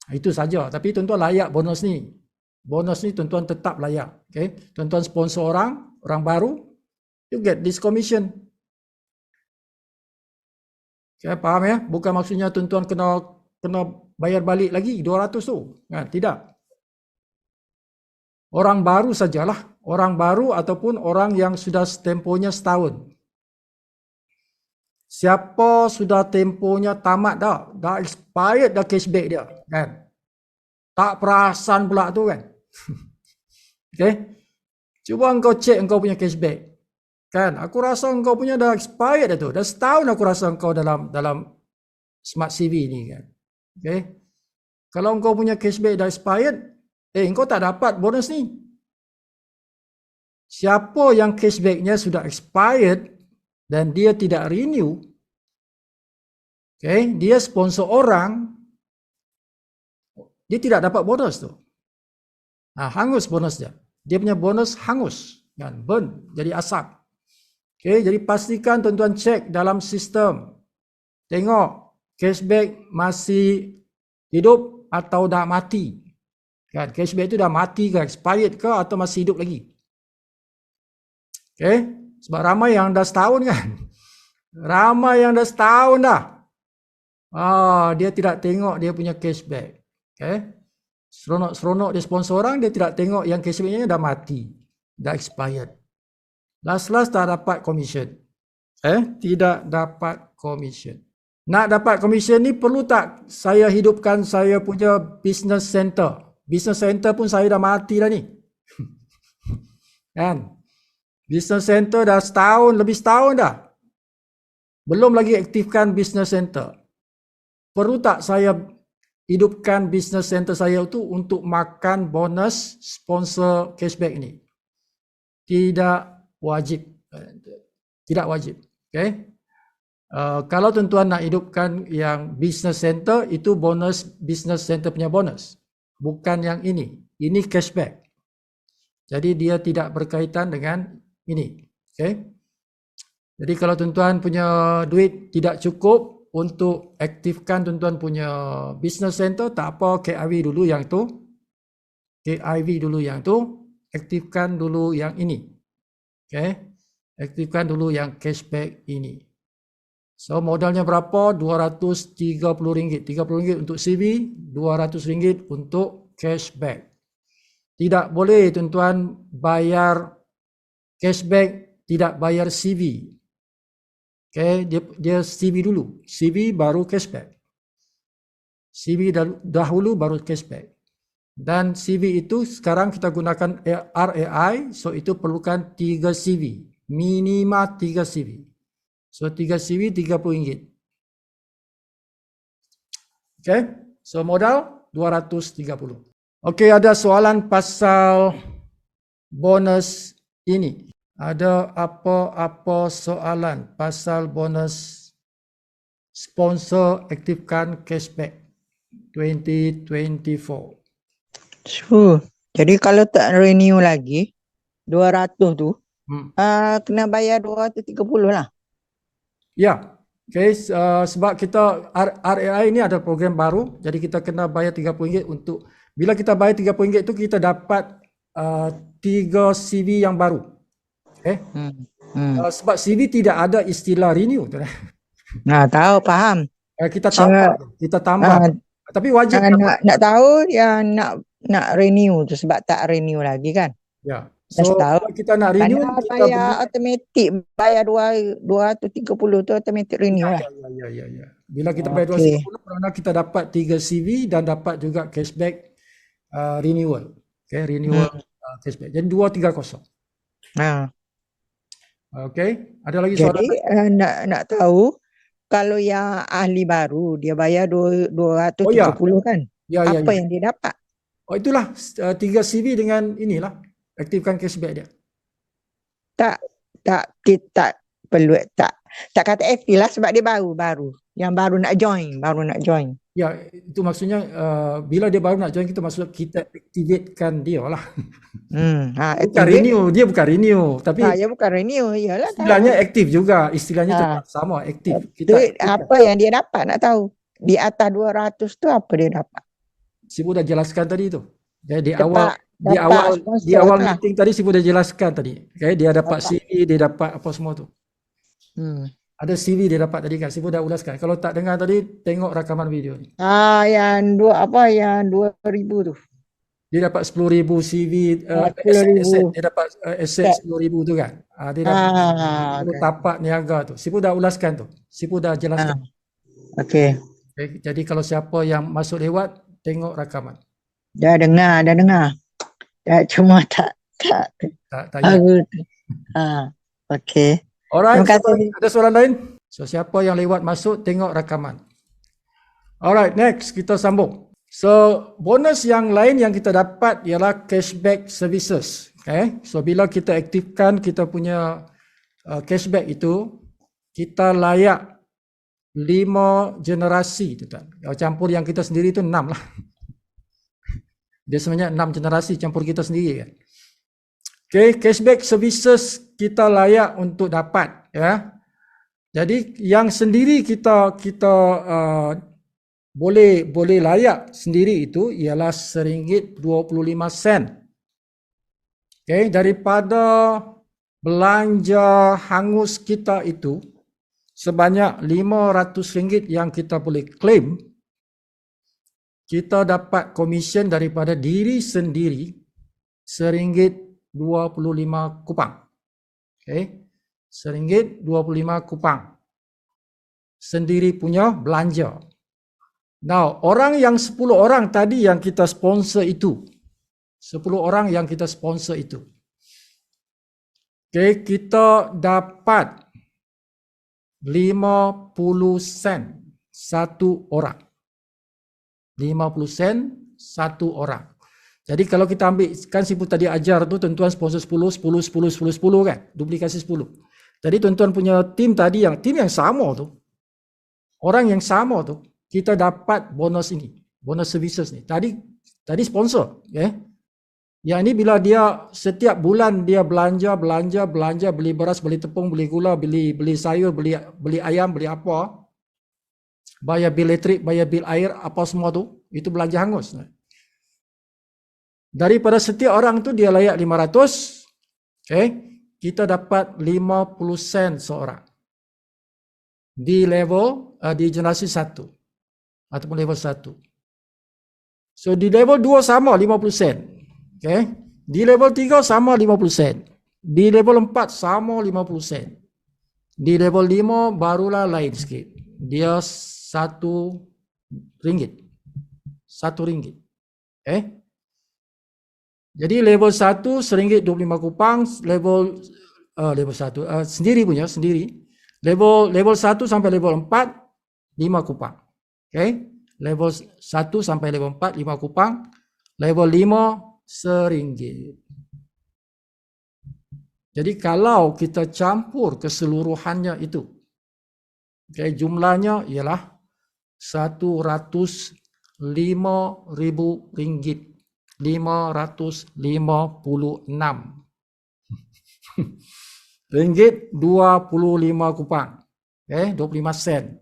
Itu saja. Tapi tuan-tuan layak bonus ni. Bonus ni tuan-tuan tetap layak. Tuan-tuan sponsor orang baru, you get this commission. Faham ya? Bukan maksudnya tuan-tuan kena bayar balik lagi 200 tu. Tidak. Orang baru sajalah. Orang baru ataupun orang yang sudah tempohnya setahun. Siapa sudah tempohnya tamat dah. Dah expired dah cashback dia. Kan? Tak perasan pula tu kan. Cuba engkau cek engkau punya cashback. Kan, aku rasa engkau punya dah expired dah tu. Dah setahun aku rasa engkau dalam Smart CV ni kan. Kalau engkau punya cashback dah expired, engkau tak dapat bonus ni. Siapa yang cashbacknya sudah expired dan dia tidak renew, dia sponsor orang, dia tidak dapat bonus tu. Hangus bonus dia. Dia punya bonus hangus. Kan, burn, jadi asap. Jadi pastikan tuan-tuan cek dalam sistem. Tengok cashback masih hidup atau dah mati. Kan, cashback itu dah mati ke, expired ke atau masih hidup lagi. Sebab ramai yang dah setahun kan. Ramai yang dah setahun dah. Dia tidak tengok dia punya cashback. Seronok-seronok dia sponsor orang, dia tidak tengok yang cashbacknya dah mati. Dah expired. Last tak dapat commission. Tidak dapat commission. Nak dapat commission ni perlu tak saya hidupkan saya punya business center? Business center pun saya dah mati dah ni. Kan? Business center dah setahun, lebih setahun dah. Belum lagi aktifkan business center. Perlu tak saya hidupkan business center saya itu untuk makan bonus sponsor cashback ini? Tidak wajib. Tidak wajib. Okay? Kalau tuan-tuan nak hidupkan yang business center, itu bonus business center punya bonus. Bukan yang ini. Ini cashback. Jadi dia tidak berkaitan dengan ini. Okay? Jadi kalau tuan-tuan punya duit tidak cukup untuk aktifkan tuan-tuan punya business center, tak apa, KIV dulu yang tu. KIV dulu yang tu. Aktifkan dulu yang ini. Okay? Aktifkan dulu yang cashback ini. So modalnya berapa? RM230. RM30 untuk CV, RM200 untuk cashback. Tidak boleh tuan-tuan bayar cashback, tidak bayar CV. Okay, dia CV dulu. CV baru cashback. CV dahulu baru cashback. Dan CV itu sekarang kita gunakan RAI, so itu perlukan 3 CV. Minimal 3 CV. So 3 CV RM30. Okay, so modal RM230. Okay, ada soalan pasal bonus ini. Ada apa-apa soalan pasal bonus sponsor aktifkan cashback 2024? Jadi kalau tak renew lagi 200 tu kena bayar 230 lah. Ya, okay, sebab kita RAI ini ada program baru, jadi kita kena bayar RM30 untuk, bila kita bayar RM30 itu kita dapat 3 CV yang baru. Okay? Sebab CV tidak ada istilah renew. Nah, tahu, faham. Kita tambah. Tapi wajib nak tahu ya, nak renew tu sebab tak renew lagi kan. Ya. So kalau kita nak renew, kita bayar automatik, bayar 230 tu automatic renew lah. Ya. Bila kita bayar 230, kerana kita dapat 3 CV dan dapat juga cashback renewal. Okay, renewal cashback. Jadi 230. Okay, ada lagi soalan? Jadi nak tahu kalau yang ahli baru dia bayar 230 kan? Apa yang dia dapat? Oh, itulah 3 CV dengan inilah aktifkan cashback dia. Tak perlu, tak kata aktif lah sebab dia baru yang baru nak join. Ya, itu maksudnya bila dia baru nak join, kita maksud kita aktivekan dia lah. Bukan renew, dia bukan renew, tapi dia bukan renew, iyalah. Istilahnya aktif juga, istilahnya tetap sama, aktif. Apa yang dia dapat nak tahu? Di atas 200 tu apa dia dapat? Sibu dah jelaskan tadi tu. Di awal meeting tadi Sibu dah jelaskan tadi. Okay, dia dapat CV, dia dapat apa semua tu. Ada CV dia dapat tadi kan. Sibu dah ulaskan. Kalau tak dengar tadi, tengok rakaman video ni. Yang 2,000 tu. Dia dapat 10,000 CV, dia dapat aset 10,000 tu kan. Dia dapat tapak niaga tu. Sibu dah ulaskan tu. Sibu dah jelaskan. Okay, jadi kalau siapa yang masuk lewat, tengok rakaman. Dah dengar. Cuma tak okay. Alright, ada soalan lain? So siapa yang lewat masuk, tengok rakaman. Alright, next kita sambung. So bonus yang lain yang kita dapat ialah cashback services. Okay, so bila kita aktifkan kita punya cashback itu, kita layak 5 generasi tu kan. Campur yang kita sendiri tu 6 lah. Dia sebenarnya 6 generasi campur kita sendiri kan. Okay, cashback services kita layak untuk dapat ya. Jadi yang sendiri kita boleh layak sendiri itu ialah RM1.25. Okay, daripada belanja hangus kita itu sebanyak RM500 yang kita boleh claim, kita dapat komisen daripada diri sendiri RM1.25 kupang. Okay, RM1.25 kupang. Sendiri punya belanja. Now, orang yang 10 orang tadi yang kita sponsor itu. 10 orang yang kita sponsor itu. Okay, kita dapat 50 sen satu orang. 50 sen satu orang. Jadi kalau kita ambil, kan Sipu tadi ajar tu tuan-tuan sponsor 10, 10, 10, 10, 10 kan? Duplikasi 10. Jadi tuan-tuan punya tim tadi, tim yang sama tu. Orang yang sama tu, kita dapat bonus ini. Bonus services ni. Tadi sponsor. Okay? Yang ini bila dia setiap bulan dia belanja, beli beras, beli tepung, beli gula, beli sayur, beli ayam, beli apa. Bayar bil elektrik, bayar bil air, apa semua tu. Itu belanja hangus. Daripada setiap orang tu dia layak 500. Okay? Kita dapat 50 sen seorang. Di level, di generasi 1. Ataupun level 1. So di level 2 sama 50 sen. Okay? Di level 3 sama 50 sen. Di level 4 sama 50 sen. Di level 5 barulah lain sikit. Dia 1 ringgit. 1 ringgit. Okay? Jadi level 1 RM1.25, level 1 sendiri. Level 1 sampai level 4 5 kupang. Okay? Level 1 sampai level 4 5 kupang, level 5 RM1. Jadi kalau kita campur keseluruhannya itu, okay, jumlahnya ialah RM105.000. 556 ringgit 25 kupang. 25 sen.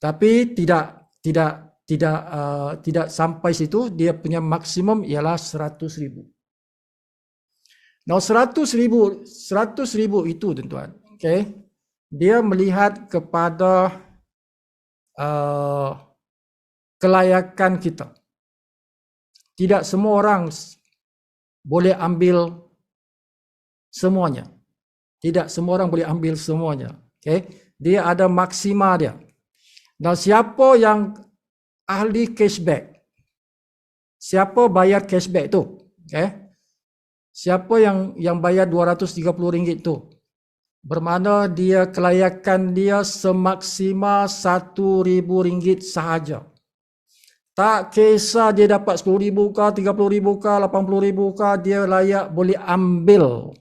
Tapi tidak sampai situ, dia punya maksimum ialah 100,000. Nah, 100,000 itu tuan-tuan, okay, dia melihat kepada kelayakan kita. Tidak semua orang boleh ambil semuanya. Tidak semua orang boleh ambil semuanya. Okay? Dia ada maksima dia. Dan siapa yang ahli cashback? Siapa bayar cashback tu? Okay? Siapa yang bayar RM230 tu? Bermakna dia kelayakan dia semaksima RM1,000 sahaja. Tak kisah dia dapat RM10,000 kah, RM30,000 kah, RM80,000 kah, dia layak boleh ambil.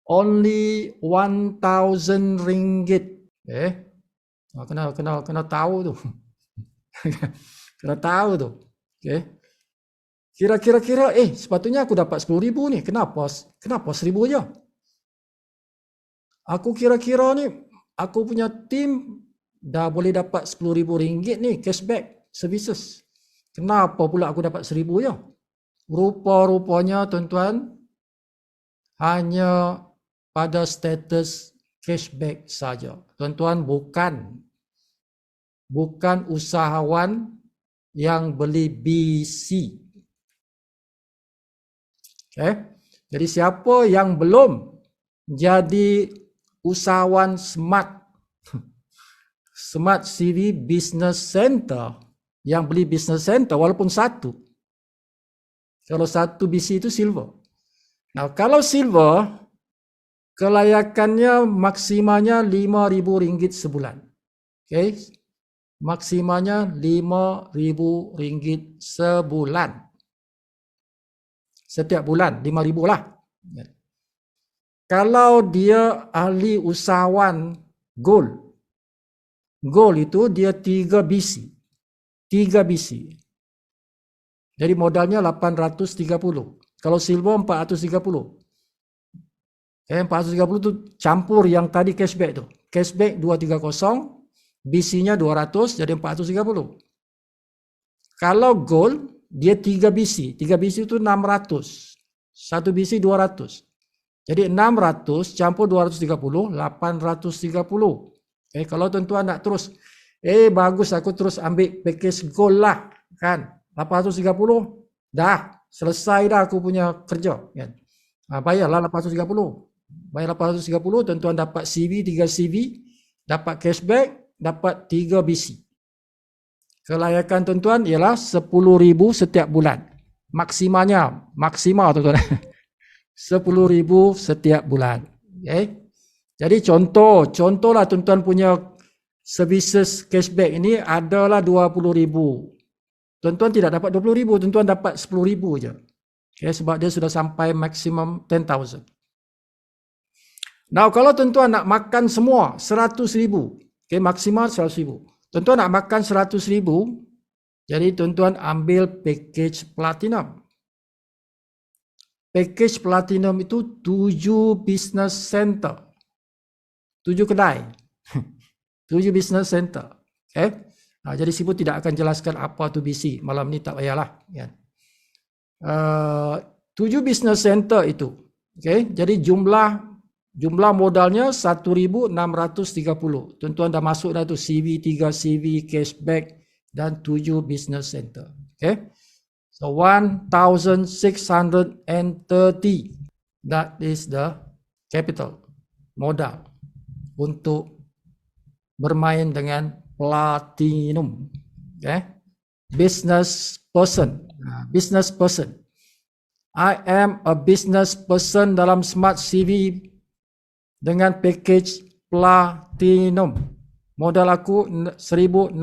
Only RM1,000. Kena tahu tu. Kena tahu tu. Okay. Kira-kira sepatutnya aku dapat RM10,000 ni. Kenapa RM1,000 je? Aku kira-kira ni aku punya tim dah boleh dapat RM10,000 ni cashback services. Kenapa pula aku dapat RM1,000 je? Rupa-rupanya tuan-tuan hanya pada status cashback saja. Tuan-tuan bukan usahawan yang beli BC. Okay? Jadi siapa yang belum jadi usahawan Smart CV Business Center, yang beli business center walaupun satu. Kalau satu BC itu silver. Nah, kalau silver, kelayakannya maksimanya RM5,000 sebulan. Okay? Maksimanya RM5,000 sebulan. Setiap bulan RM5,000 lah. Kalau dia ahli usahawan gold. Gold itu dia 3 BC. 3 BC. Jadi modalnya 830. Kalau silver 430. 430 tu campur yang tadi cashback tu. Cashback 230, BC-nya 200 jadi 430. Kalau gold dia 3 BC. 3 BC itu 600. 1 BC 200. Jadi 600 campur 230, 830. Kalau tuan-tuan nak terus bagus aku terus ambil package gold lah kan. 830 dah selesai dah aku punya kerja kan. Bayarlah 830. Bayar 830, tuan-tuan dapat CV, 3 CV, dapat cashback, dapat 3 BC. Kelayakan tuan-tuan ialah 10,000 setiap bulan. Maksimal tuan-tuan. 10,000 setiap bulan. Okay. Jadi contohlah tuan-tuan punya services cashback ini adalah 20,000. Tuan-tuan tidak dapat 20,000, tuan-tuan dapat 10,000 je. Okay, sebab dia sudah sampai maksimum 10,000. Now kalau tuan-tuan nak makan semua 100,000, okay, maksimal 100,000. Tuan-tuan nak makan 100,000, jadi tuan-tuan ambil package platinum. Package platinum itu 7 business center. 7 kedai. 7 business center. Okay. Jadi Sibu tidak akan jelaskan apa tu BC. Malam ni tak payahlah. 7 business center itu. Okay. Jadi jumlah modalnya 1,630. Tuan-tuan dah masuk dah tu CV, 3 CV, cashback dan 7 business center. Okay. So 1,630. That is the capital, modal untuk bermain dengan platinum. Okay. Business person. I am a business person dalam Smart CV dengan package platinum. Modal aku 1,630.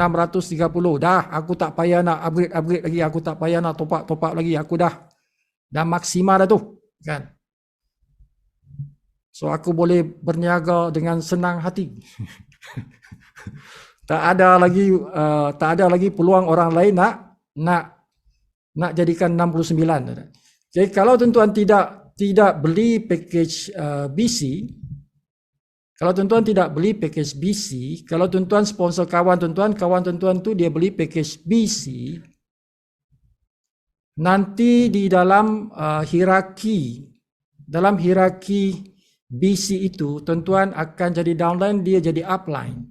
Dah, aku tak payah nak upgrade lagi, aku tak payah nak top up lagi, aku dah maksimal dah tu, kan? So aku boleh berniaga dengan senang hati. Tak ada lagi peluang orang lain nak jadikan 69. Jadi kalau tuan-tuan tidak beli package BC, kalau tuan-tuan tidak beli package BC, kalau tuan-tuan sponsor kawan tuan-tuan tu dia beli package BC, nanti di dalam hierarki BC itu tuan-tuan akan jadi downline, dia jadi upline.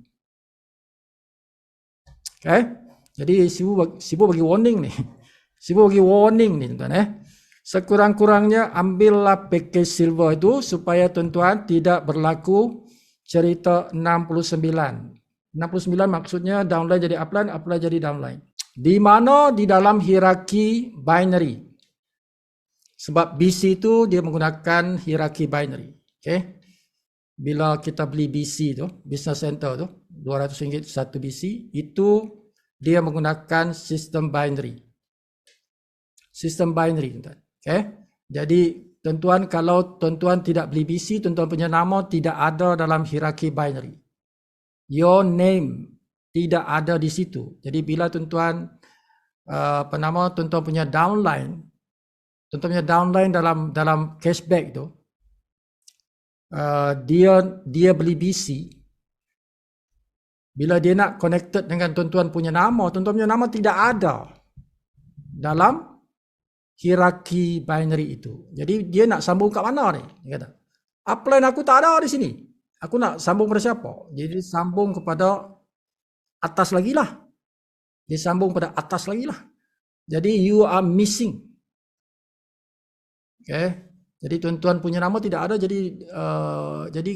Okay? Jadi Sibu bagi warning nih. Tuan-tuan . Sekurang-kurangnya ambillah package silver itu supaya tuan-tuan tidak berlaku cerita 69. 69 maksudnya downline jadi upline, upline jadi downline. Di mana di dalam hierarki binary. Sebab BC itu dia menggunakan hierarki binary. Okay? Bila kita beli BC tu, Business Center tu, RM200 satu BC, itu dia menggunakan sistem binary. Sistem binary, tuan-tuan. Okay? Jadi tuan-tuan, kalau tuan-tuan tidak beli BC, tuan-tuan punya nama tidak ada dalam hierarki binary. Your name tidak ada di situ. Jadi bila tuan-tuan tuan-tuan punya downline dalam cashback tu, dia beli BC. Bila dia nak connected dengan tuan-tuan punya nama tidak ada dalam hierarki binary itu. Jadi dia nak sambung kat mana ni? Dia kata, upline aku tak ada di sini. Aku nak sambung pada siapa? Jadi sambung kepada atas lagi lah. Dia sambung pada atas lagi lah. Jadi you are missing. Okay. Jadi tuan-tuan punya nama tidak ada. Jadi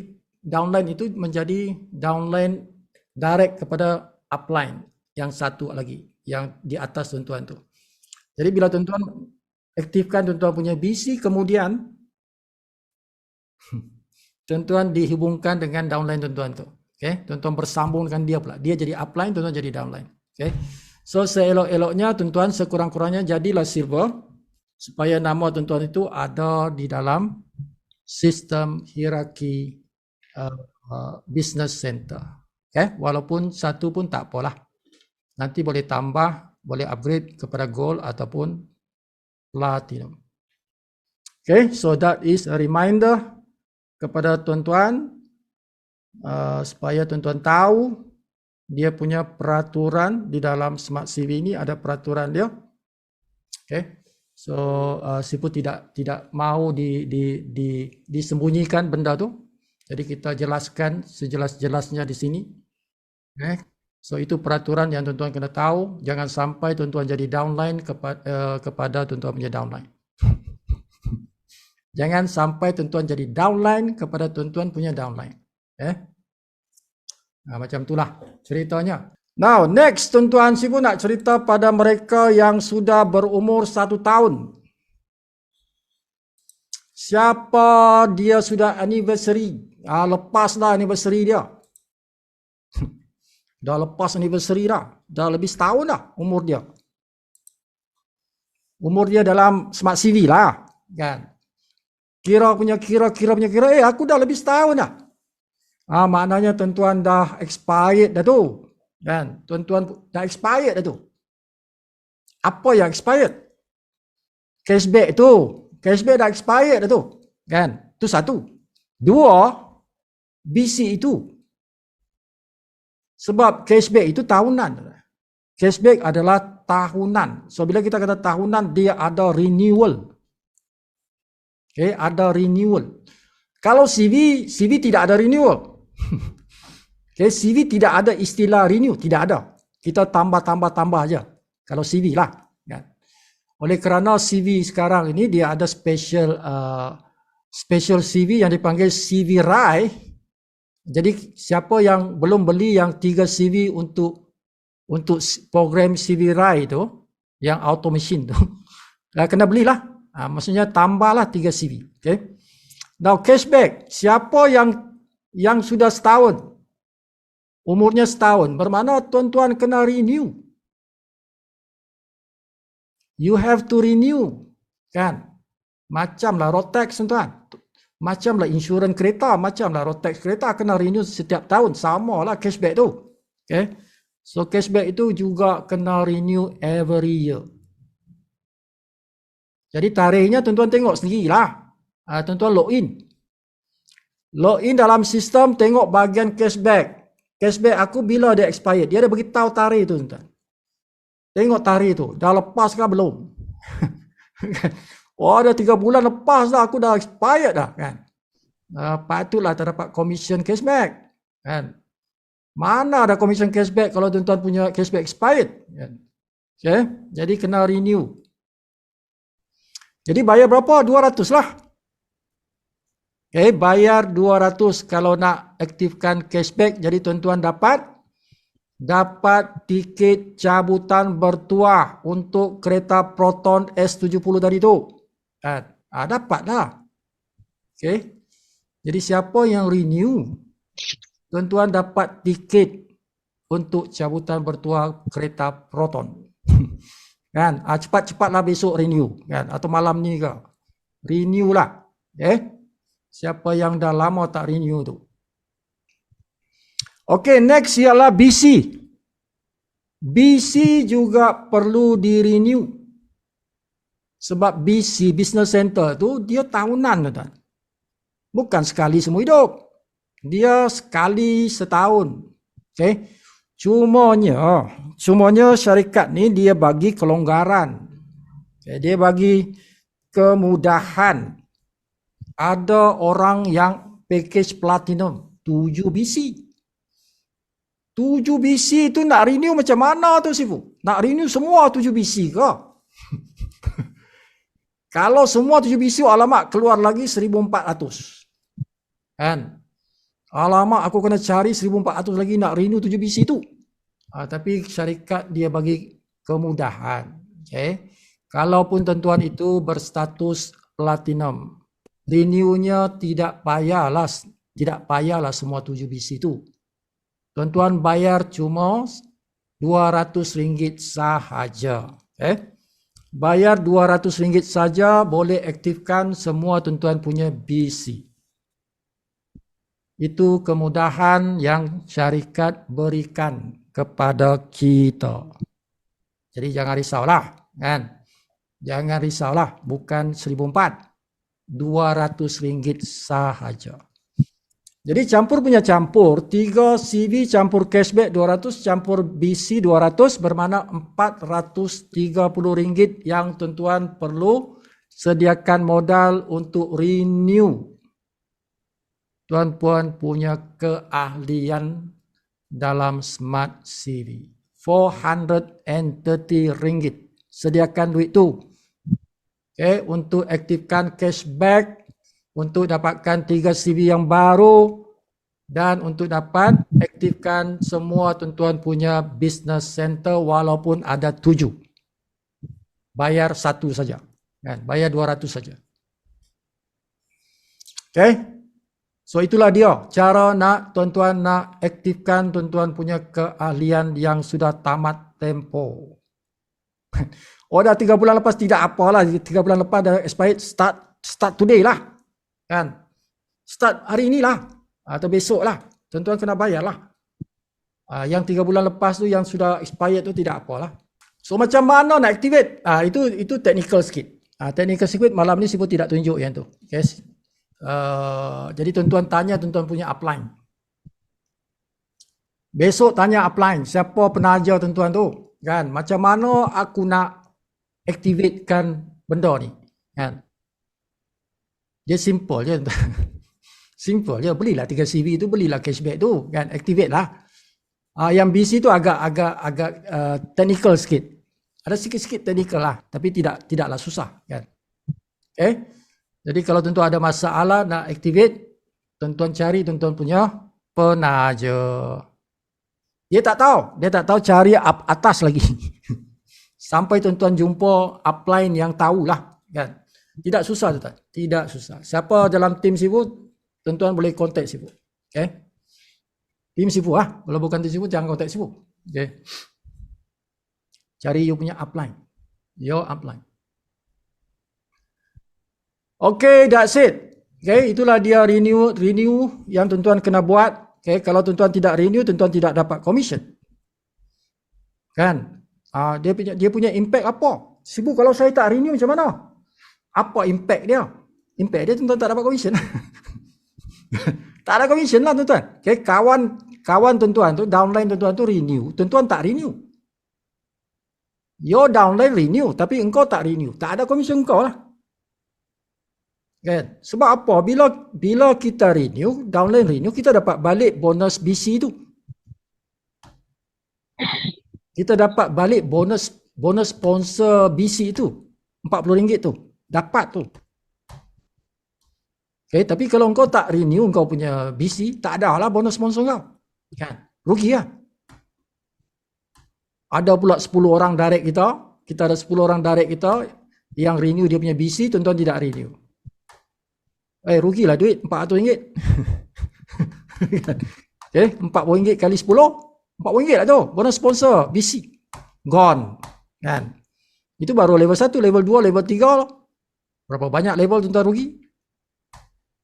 downline itu menjadi downline direct kepada upline yang satu lagi, yang di atas tuan-tuan tu. Jadi bila tuan-tuan aktifkan tuan-tuan punya BC, kemudian tuan-tuan dihubungkan dengan downline tuan-tuan tu. Okay? Tuan-tuan bersambung dengan dia pula. Dia jadi upline, tuan-tuan jadi downline. Okay? So seelok-eloknya tuan-tuan sekurang-kurangnya jadilah silver supaya nama tuan-tuan itu ada di dalam sistem hierarki business center. Okay? Walaupun satu pun tak apalah. Nanti boleh tambah, boleh upgrade kepada gold ataupun platinum. Okay, so that is a reminder kepada tuan-tuan supaya tuan-tuan tahu dia punya peraturan di dalam Smart CV ini, ada peraturan dia. Okay, so Sipu tidak mau disembunyikan benda tu. Jadi kita jelaskan sejelas-jelasnya di sini. Okay. So itu peraturan yang tuan-tuan kena tahu. Jangan sampai tuan-tuan jadi downline kepada tuan-tuan punya downline. Jangan sampai tuan-tuan jadi downline kepada tuan-tuan punya downline. Macam itulah ceritanya. Now, next tuan-tuan, Sifu nak cerita pada mereka yang sudah berumur 1 tahun. Siapa dia sudah anniversary? Lepaslah anniversary dia. Dah lepas anniversary dah. Dah lebih setahun dah umur dia. Umur dia dalam smart CV lah. Kan? Kira, aku dah lebih setahun dah. Maknanya tuan-tuan dah expired dah tu. Kan? Tuan-tuan dah expired dah tu. Apa yang expired? Cashback tu. Cashback dah expired dah tu. Kan? Itu satu. Dua, BC itu. Sebab cashback itu tahunan. Cashback adalah tahunan. So, bila kita kata tahunan, dia ada renewal. Okay, ada renewal. Kalau CV tidak ada renewal. Okay, CV tidak ada istilah renew. Tidak ada. Kita tambah aja. Kalau CV lah. Kan? Oleh kerana CV sekarang ini dia ada special CV yang dipanggil CV Rai. Jadi siapa yang belum beli yang 3 CV untuk program CV Rai itu, yang auto machine tu, kena belilah. Maksudnya tambahlah 3 CV. Okay. Now cashback, siapa yang sudah setahun, umurnya setahun, bermakna tuan-tuan kena renew. You have to renew, kan? Macamlah road tax, tuan-tuan. Macamlah insurans kereta, macamlah road tax kereta kena renew setiap tahun. Samalah cashback tu. Okay? So cashback itu juga kena renew every year. Jadi tarikhnya tuan-tuan tengok sendirilah. Tuan-tuan login. Login dalam sistem, tengok bahagian cashback. Cashback aku bila dia expired. Dia ada beritahu tarikh tu, tuan-tuan. Tengok tarikh tu. Dah lepas ke belum? Ada 3 bulan lepas dah. Aku dah expired dah. Kan? Patutlah terdapat commission cashback. Kan? Mana ada commission cashback kalau tuan-tuan punya cashback expired? Kan? Okay? Jadi kena renew. Jadi bayar berapa? 200 lah. Okay, bayar 200 kalau nak aktifkan cashback. Jadi tuan-tuan dapat tiket cabutan bertuah untuk kereta Proton S70 tadi tu. Dapat dah. Okay. Jadi siapa yang renew, tuan-tuan dapat tiket untuk cabutan bertuah kereta Proton. Kan? Cepat-cepatlah besok renew. Kan? Atau malam ni ke. Renew lah. Siapa yang dah lama tak renew tu. Okay, next ialah BC. BC juga perlu di-renew. Sebab BC, Business Center tu, dia tahunan, tuan. Bukan sekali semua hidup. Dia sekali setahun. Okay. Cumanya syarikat ni dia bagi kelonggaran. Okay. Dia bagi kemudahan. Ada orang yang package platinum 7 BC. 7 BC tu nak renew macam mana tu, Sifu? Nak renew semua 7 BC ke? Kalau semua 7 BC, alamak keluar lagi 1,400. Kan? Alamak aku kena cari 1,400 lagi nak renew 7 BC tu. Tapi syarikat dia bagi kemudahan. Okay? Kalaupun tuan-tuan itu berstatus platinum, renew-nya tidak payahlah semua 7 BC tu. Tuan-tuan bayar cuma RM200 sahaja. Bayar RM200 saja boleh aktifkan semua tuan-tuan punya BC. Itu kemudahan yang syarikat berikan kepada kita. Jadi jangan risaulah, kan? Jangan risaulah, bukan 1,400, RM200 sahaja. Jadi campur punya campur, 3 CV campur cashback 200 campur BC 200 bermakna RM430 yang tuan-tuan perlu sediakan modal untuk renew. Tuan-puan punya keahlian dalam Smart CV. RM430. Sediakan duit tu. Okay, untuk aktifkan cashback, untuk dapatkan 3 CV yang baru, Dan untuk dapat aktifkan semua tuan-tuan punya business center walaupun ada 7. Bayar 1 saja. Kan? Bayar 200 saja. Okay? So itulah dia cara nak tuan-tuan nak aktifkan tuan-tuan punya keahlian yang sudah tamat tempoh. Oh dah 3 bulan lepas tidak apalah, 3 bulan lepas dah expired, start today lah. Kan? Start hari inilah atau besok lah. Tuan-tuan kena bayar lah. Yang 3 bulan lepas tu yang sudah expired tu tidak apalah. So macam mana nak activate? Itu technical sikit. Technical sikit malam ni Sifu tidak tunjuk yang tu. Yes. Jadi tuan-tuan tanya tuan-tuan punya upline. Besok tanya upline, siapa penaja tuan-tuan tu? Kan? Macam mana aku nak activatekan benda ni? Kan? Dia simple je. Simple je, belilah 3 CV tu, belilah cashback tu, kan? Activate lah. Yang BC tu agak technical sikit. Ada sikit-sikit technical lah, tapi tidaklah susah, kan? Okay? Jadi kalau tuan-tuan ada masalah nak activate, tuan-tuan cari tuan-tuan punya penaja. Dia tak tahu cari atas lagi. Sampai tuan-tuan jumpa upline yang tahulah, kan? Tidak susah tuan-tuan, tidak susah. Siapa dalam tim Sifu, tuan-tuan boleh contact Sifu. Okay? Tim Sifu kalau bukan tim Sifu jangan contact Sifu. Okay? Cari you punya upline. Your upline. Okay, that's it. Okay, itulah dia renew yang tuan-tuan kena buat. Okay, kalau tuan-tuan tidak renew, tuan-tuan tidak dapat commission. Kan? Dia punya impact apa? Sifu kalau saya tak renew macam mana? Apa impact dia? Impact dia tuan-tuan tak dapat commission. Tak ada commission lah tuan-tuan. Okay, kawan tuan-tuan tu, downline tuan-tuan tu renew, tuan-tuan tak renew. Your downline renew, tapi engkau tak renew. Tak ada commission engkau lah. Kan? Sebab apa? Bila kita renew, downline renew, kita dapat balik bonus BC tu. Kita dapat balik bonus sponsor BC tu. RM40 tu. Dapat tu. Okay, tapi kalau engkau tak renew engkau punya BC, tak ada lah bonus sponsor kau. Kan? Rugi lah. Ada pula 10 orang direct kita ada 10 orang direct kita yang renew dia punya BC, tuan-tuan tidak renew. Rugilah duit RM400. Okay, RM40 kali 10, RM40 lah tu, bonus sponsor BC. Gone. Kan? Itu baru level 1, level 2, level 3 lah. Berapa banyak level tuan-tuan rugi?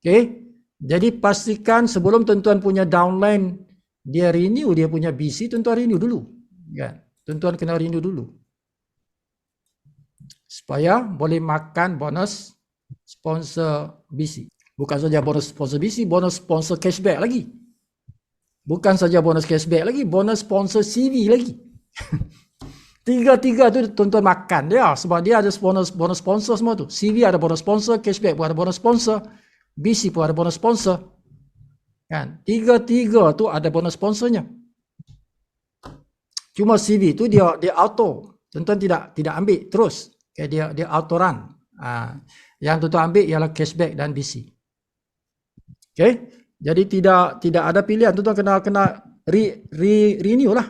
Okay, jadi pastikan sebelum tuan-tuan punya downline dia renew dia punya BC, tuan-tuan renew dulu. Kan? Tuan-tuan kena renew dulu. Supaya boleh makan bonus sponsor BC. Bukan saja bonus sponsor BC, bonus sponsor cashback lagi. Bukan saja bonus cashback lagi, bonus sponsor CV lagi. Tiga-tiga tu tuan-tuan makan dia sebab dia ada bonus sponsor semua tu. CV ada bonus sponsor, cashback pun ada bonus sponsor. BC pun ada bonus sponsor. Kan? Tiga-tiga tu ada bonus sponsornya. Cuma CV tu dia auto. Tuan-tuan tidak ambil terus. Okay, dia auto run. Yang tuan-tuan ambil ialah cashback dan BC. Okay? Jadi tidak ada pilihan. Tuan-tuan kena renew lah.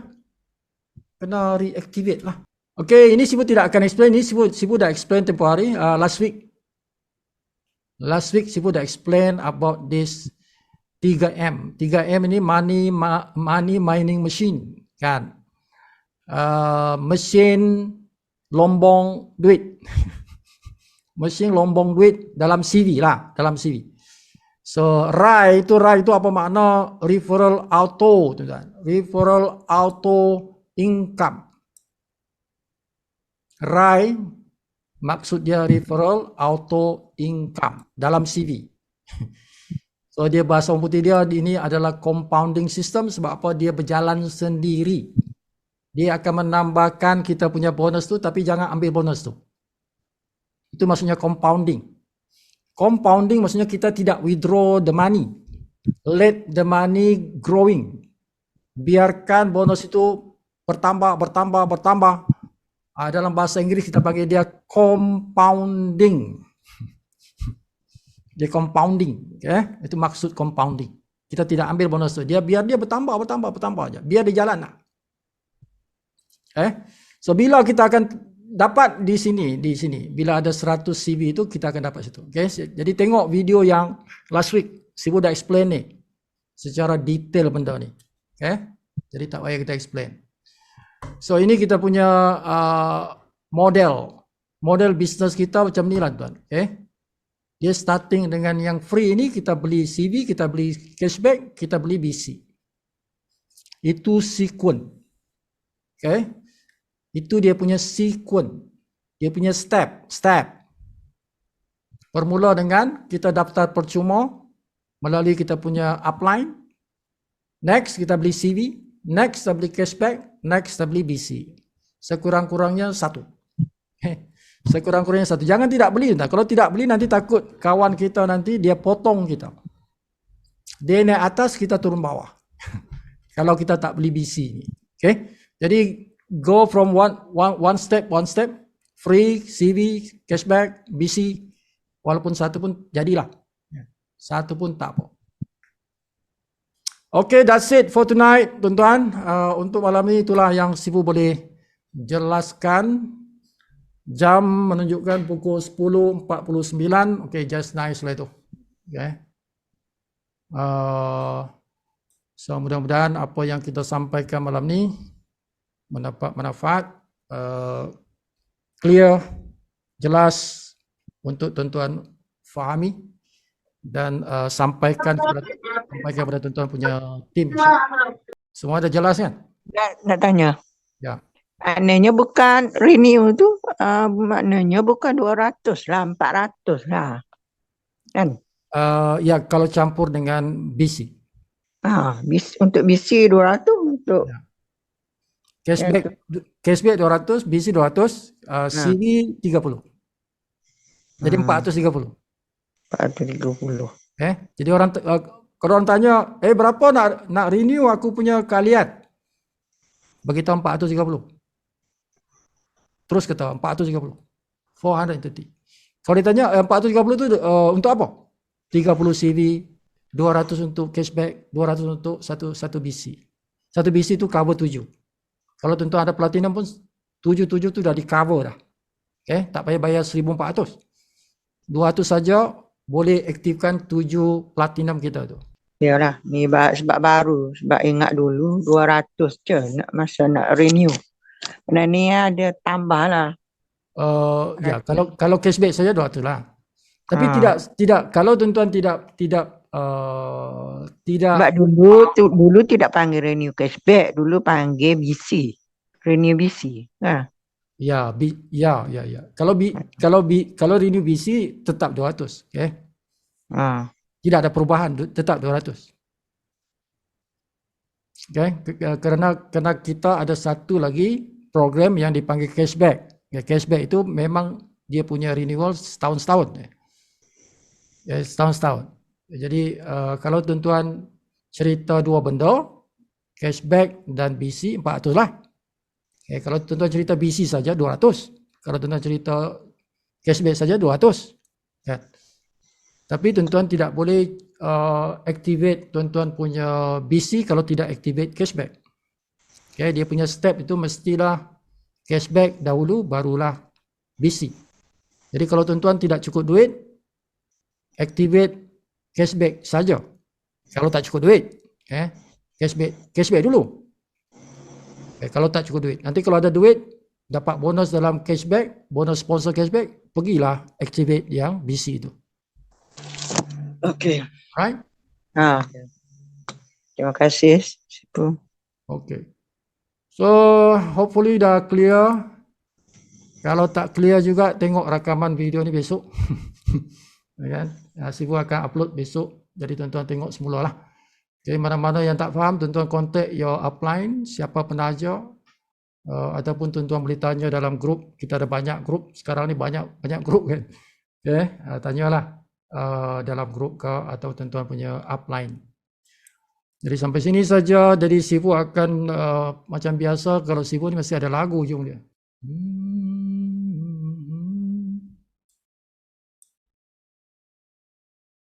Kena reactivate lah. Okay, ini Sifu tidak akan explain. Ini Sifu dah explain tempoh hari last week. Last week Sifu dah explain about this 3M. 3M ini money mining machine, kan? Mesin lombong duit. Mesin lombong duit dalam CV lah, dalam CV. So RAI itu apa makna? Referral auto, tuan. Referral auto income. RAI maksud dia referral auto income dalam CV. So dia bahasa orang putih dia ini adalah compounding system sebab apa dia berjalan sendiri. Dia akan menambahkan kita punya bonus tu tapi jangan ambil bonus tu. Itu maksudnya compounding. Compounding maksudnya kita tidak withdraw the money. Let the money growing. Biarkan bonus itu bertambah. Dalam bahasa Inggeris kita panggil dia compounding. Dia compounding, okay? Itu maksud compounding. kita tidak ambil bonus tu. Biar dia bertambah aja. Biar dia jalan nak. So bila kita akan dapat di sini, bila ada 100 CV itu kita akan dapat situ. Jadi tengok video yang last week, Sifu dah explain ni secara detail benda ni. Jadi tak payah kita explain. So ini kita punya model bisnes kita macam ni lah tuan. Dia starting dengan yang free ini, kita beli CV, kita beli cashback, kita beli BC. Itu sequence. Itu dia punya sequence. Dia punya step. Bermula dengan kita daftar percuma melalui kita punya upline. Next kita beli CV, next kita beli cashback, next kita beli BC. Sekurang-kurangnya satu. Sekurang-kurangnya satu. Jangan tidak beli. Kalau tidak beli nanti takut kawan kita nanti dia potong kita. Dia naik atas, kita turun bawah. Kalau kita tak beli BC ni. Jadi go from one step, free, CV, cashback, BC, walaupun satu pun jadilah. Satu pun tak apa. Okay, that's it for tonight, tuan-tuan. Untuk malam ini itulah yang Sifu boleh jelaskan. Jam menunjukkan pukul 10.49. Okay, just nice lah itu. So mudah-mudahan apa yang kita sampaikan malam ni mendapat manfaat, clear, jelas untuk tuan-tuan fahami dan sampaikan kepada tuan-tuan punya tim. Semua ada jelas kan? Nak tanya. Ya. Maknanya bukan renew tu, maknanya bukan 200 lah, 400 lah. Kan? Ya, kalau campur dengan BC. Untuk BC 200, untuk Cashback 200, BC 200, CV 30. Jadi 430. 430. Jadi kalau orang tanya, berapa nak renew aku punya kalian? Beritahu 430. Terus kata 430. 430. Kalau ditanya 430 tu untuk apa? 30 CV, 200 untuk cashback, 200 untuk satu BC. Satu BC tu cover 7. Kalau tuan-tuan ada platinum pun 7 tu dah di cover dah. Tak payah bayar 1,400. 200 saja boleh aktifkan 7 platinum kita tu. Yalah, ni sebab baru, sebab ingat dulu 200 je masa nak renew. Nah ni ada tambah lah. Ya, kalau cashback saja 200 lah. Tapi tidak kalau tuan-tuan tidak sebab dulu tidak panggil renew cashback, dulu panggil BC, renew BC. Ya. Kalau renew BC tetap 200, Tidak ada perubahan, tetap 200. Kerana kita ada satu lagi program yang dipanggil cashback. Cashback itu memang dia punya renewal setahun-setahun. Setahun-setahun. Jadi kalau tuan-tuan cerita dua benda, cashback dan BC 400 lah. Kalau tuan-tuan cerita BC saja 200. Kalau tuan-tuan cerita cashback saja 200. Tapi tuan-tuan tidak boleh activate tuan-tuan punya BC kalau tidak activate cashback. Dia punya step itu mestilah cashback dahulu barulah BC. Jadi kalau tuan-tuan tidak cukup duit, activate cashback saja. Kalau tak cukup duit, cashback dulu. Kalau tak cukup duit, nanti kalau ada duit, dapat bonus dalam cashback, bonus sponsor cashback, pergilah activate yang BC itu. Okay. Right? Terima kasih, Sifu. Okay. So, hopefully dah clear. Kalau tak clear juga, tengok rakaman video ni besok. Sifu akan upload besok. Jadi tuan-tuan tengok semula lah. Okay, mana-mana yang tak faham, tuan-tuan contact your upline, siapa penaja, ataupun tuan-tuan boleh tanya dalam grup. Kita ada banyak grup. Sekarang ni banyak grup kan. Okay, tanyalah dalam grup ke atau tuan-tuan punya upline. Jadi sampai sini saja. Jadi Sifu akan macam biasa, kalau Sifu ni mesti ada lagu ujung dia.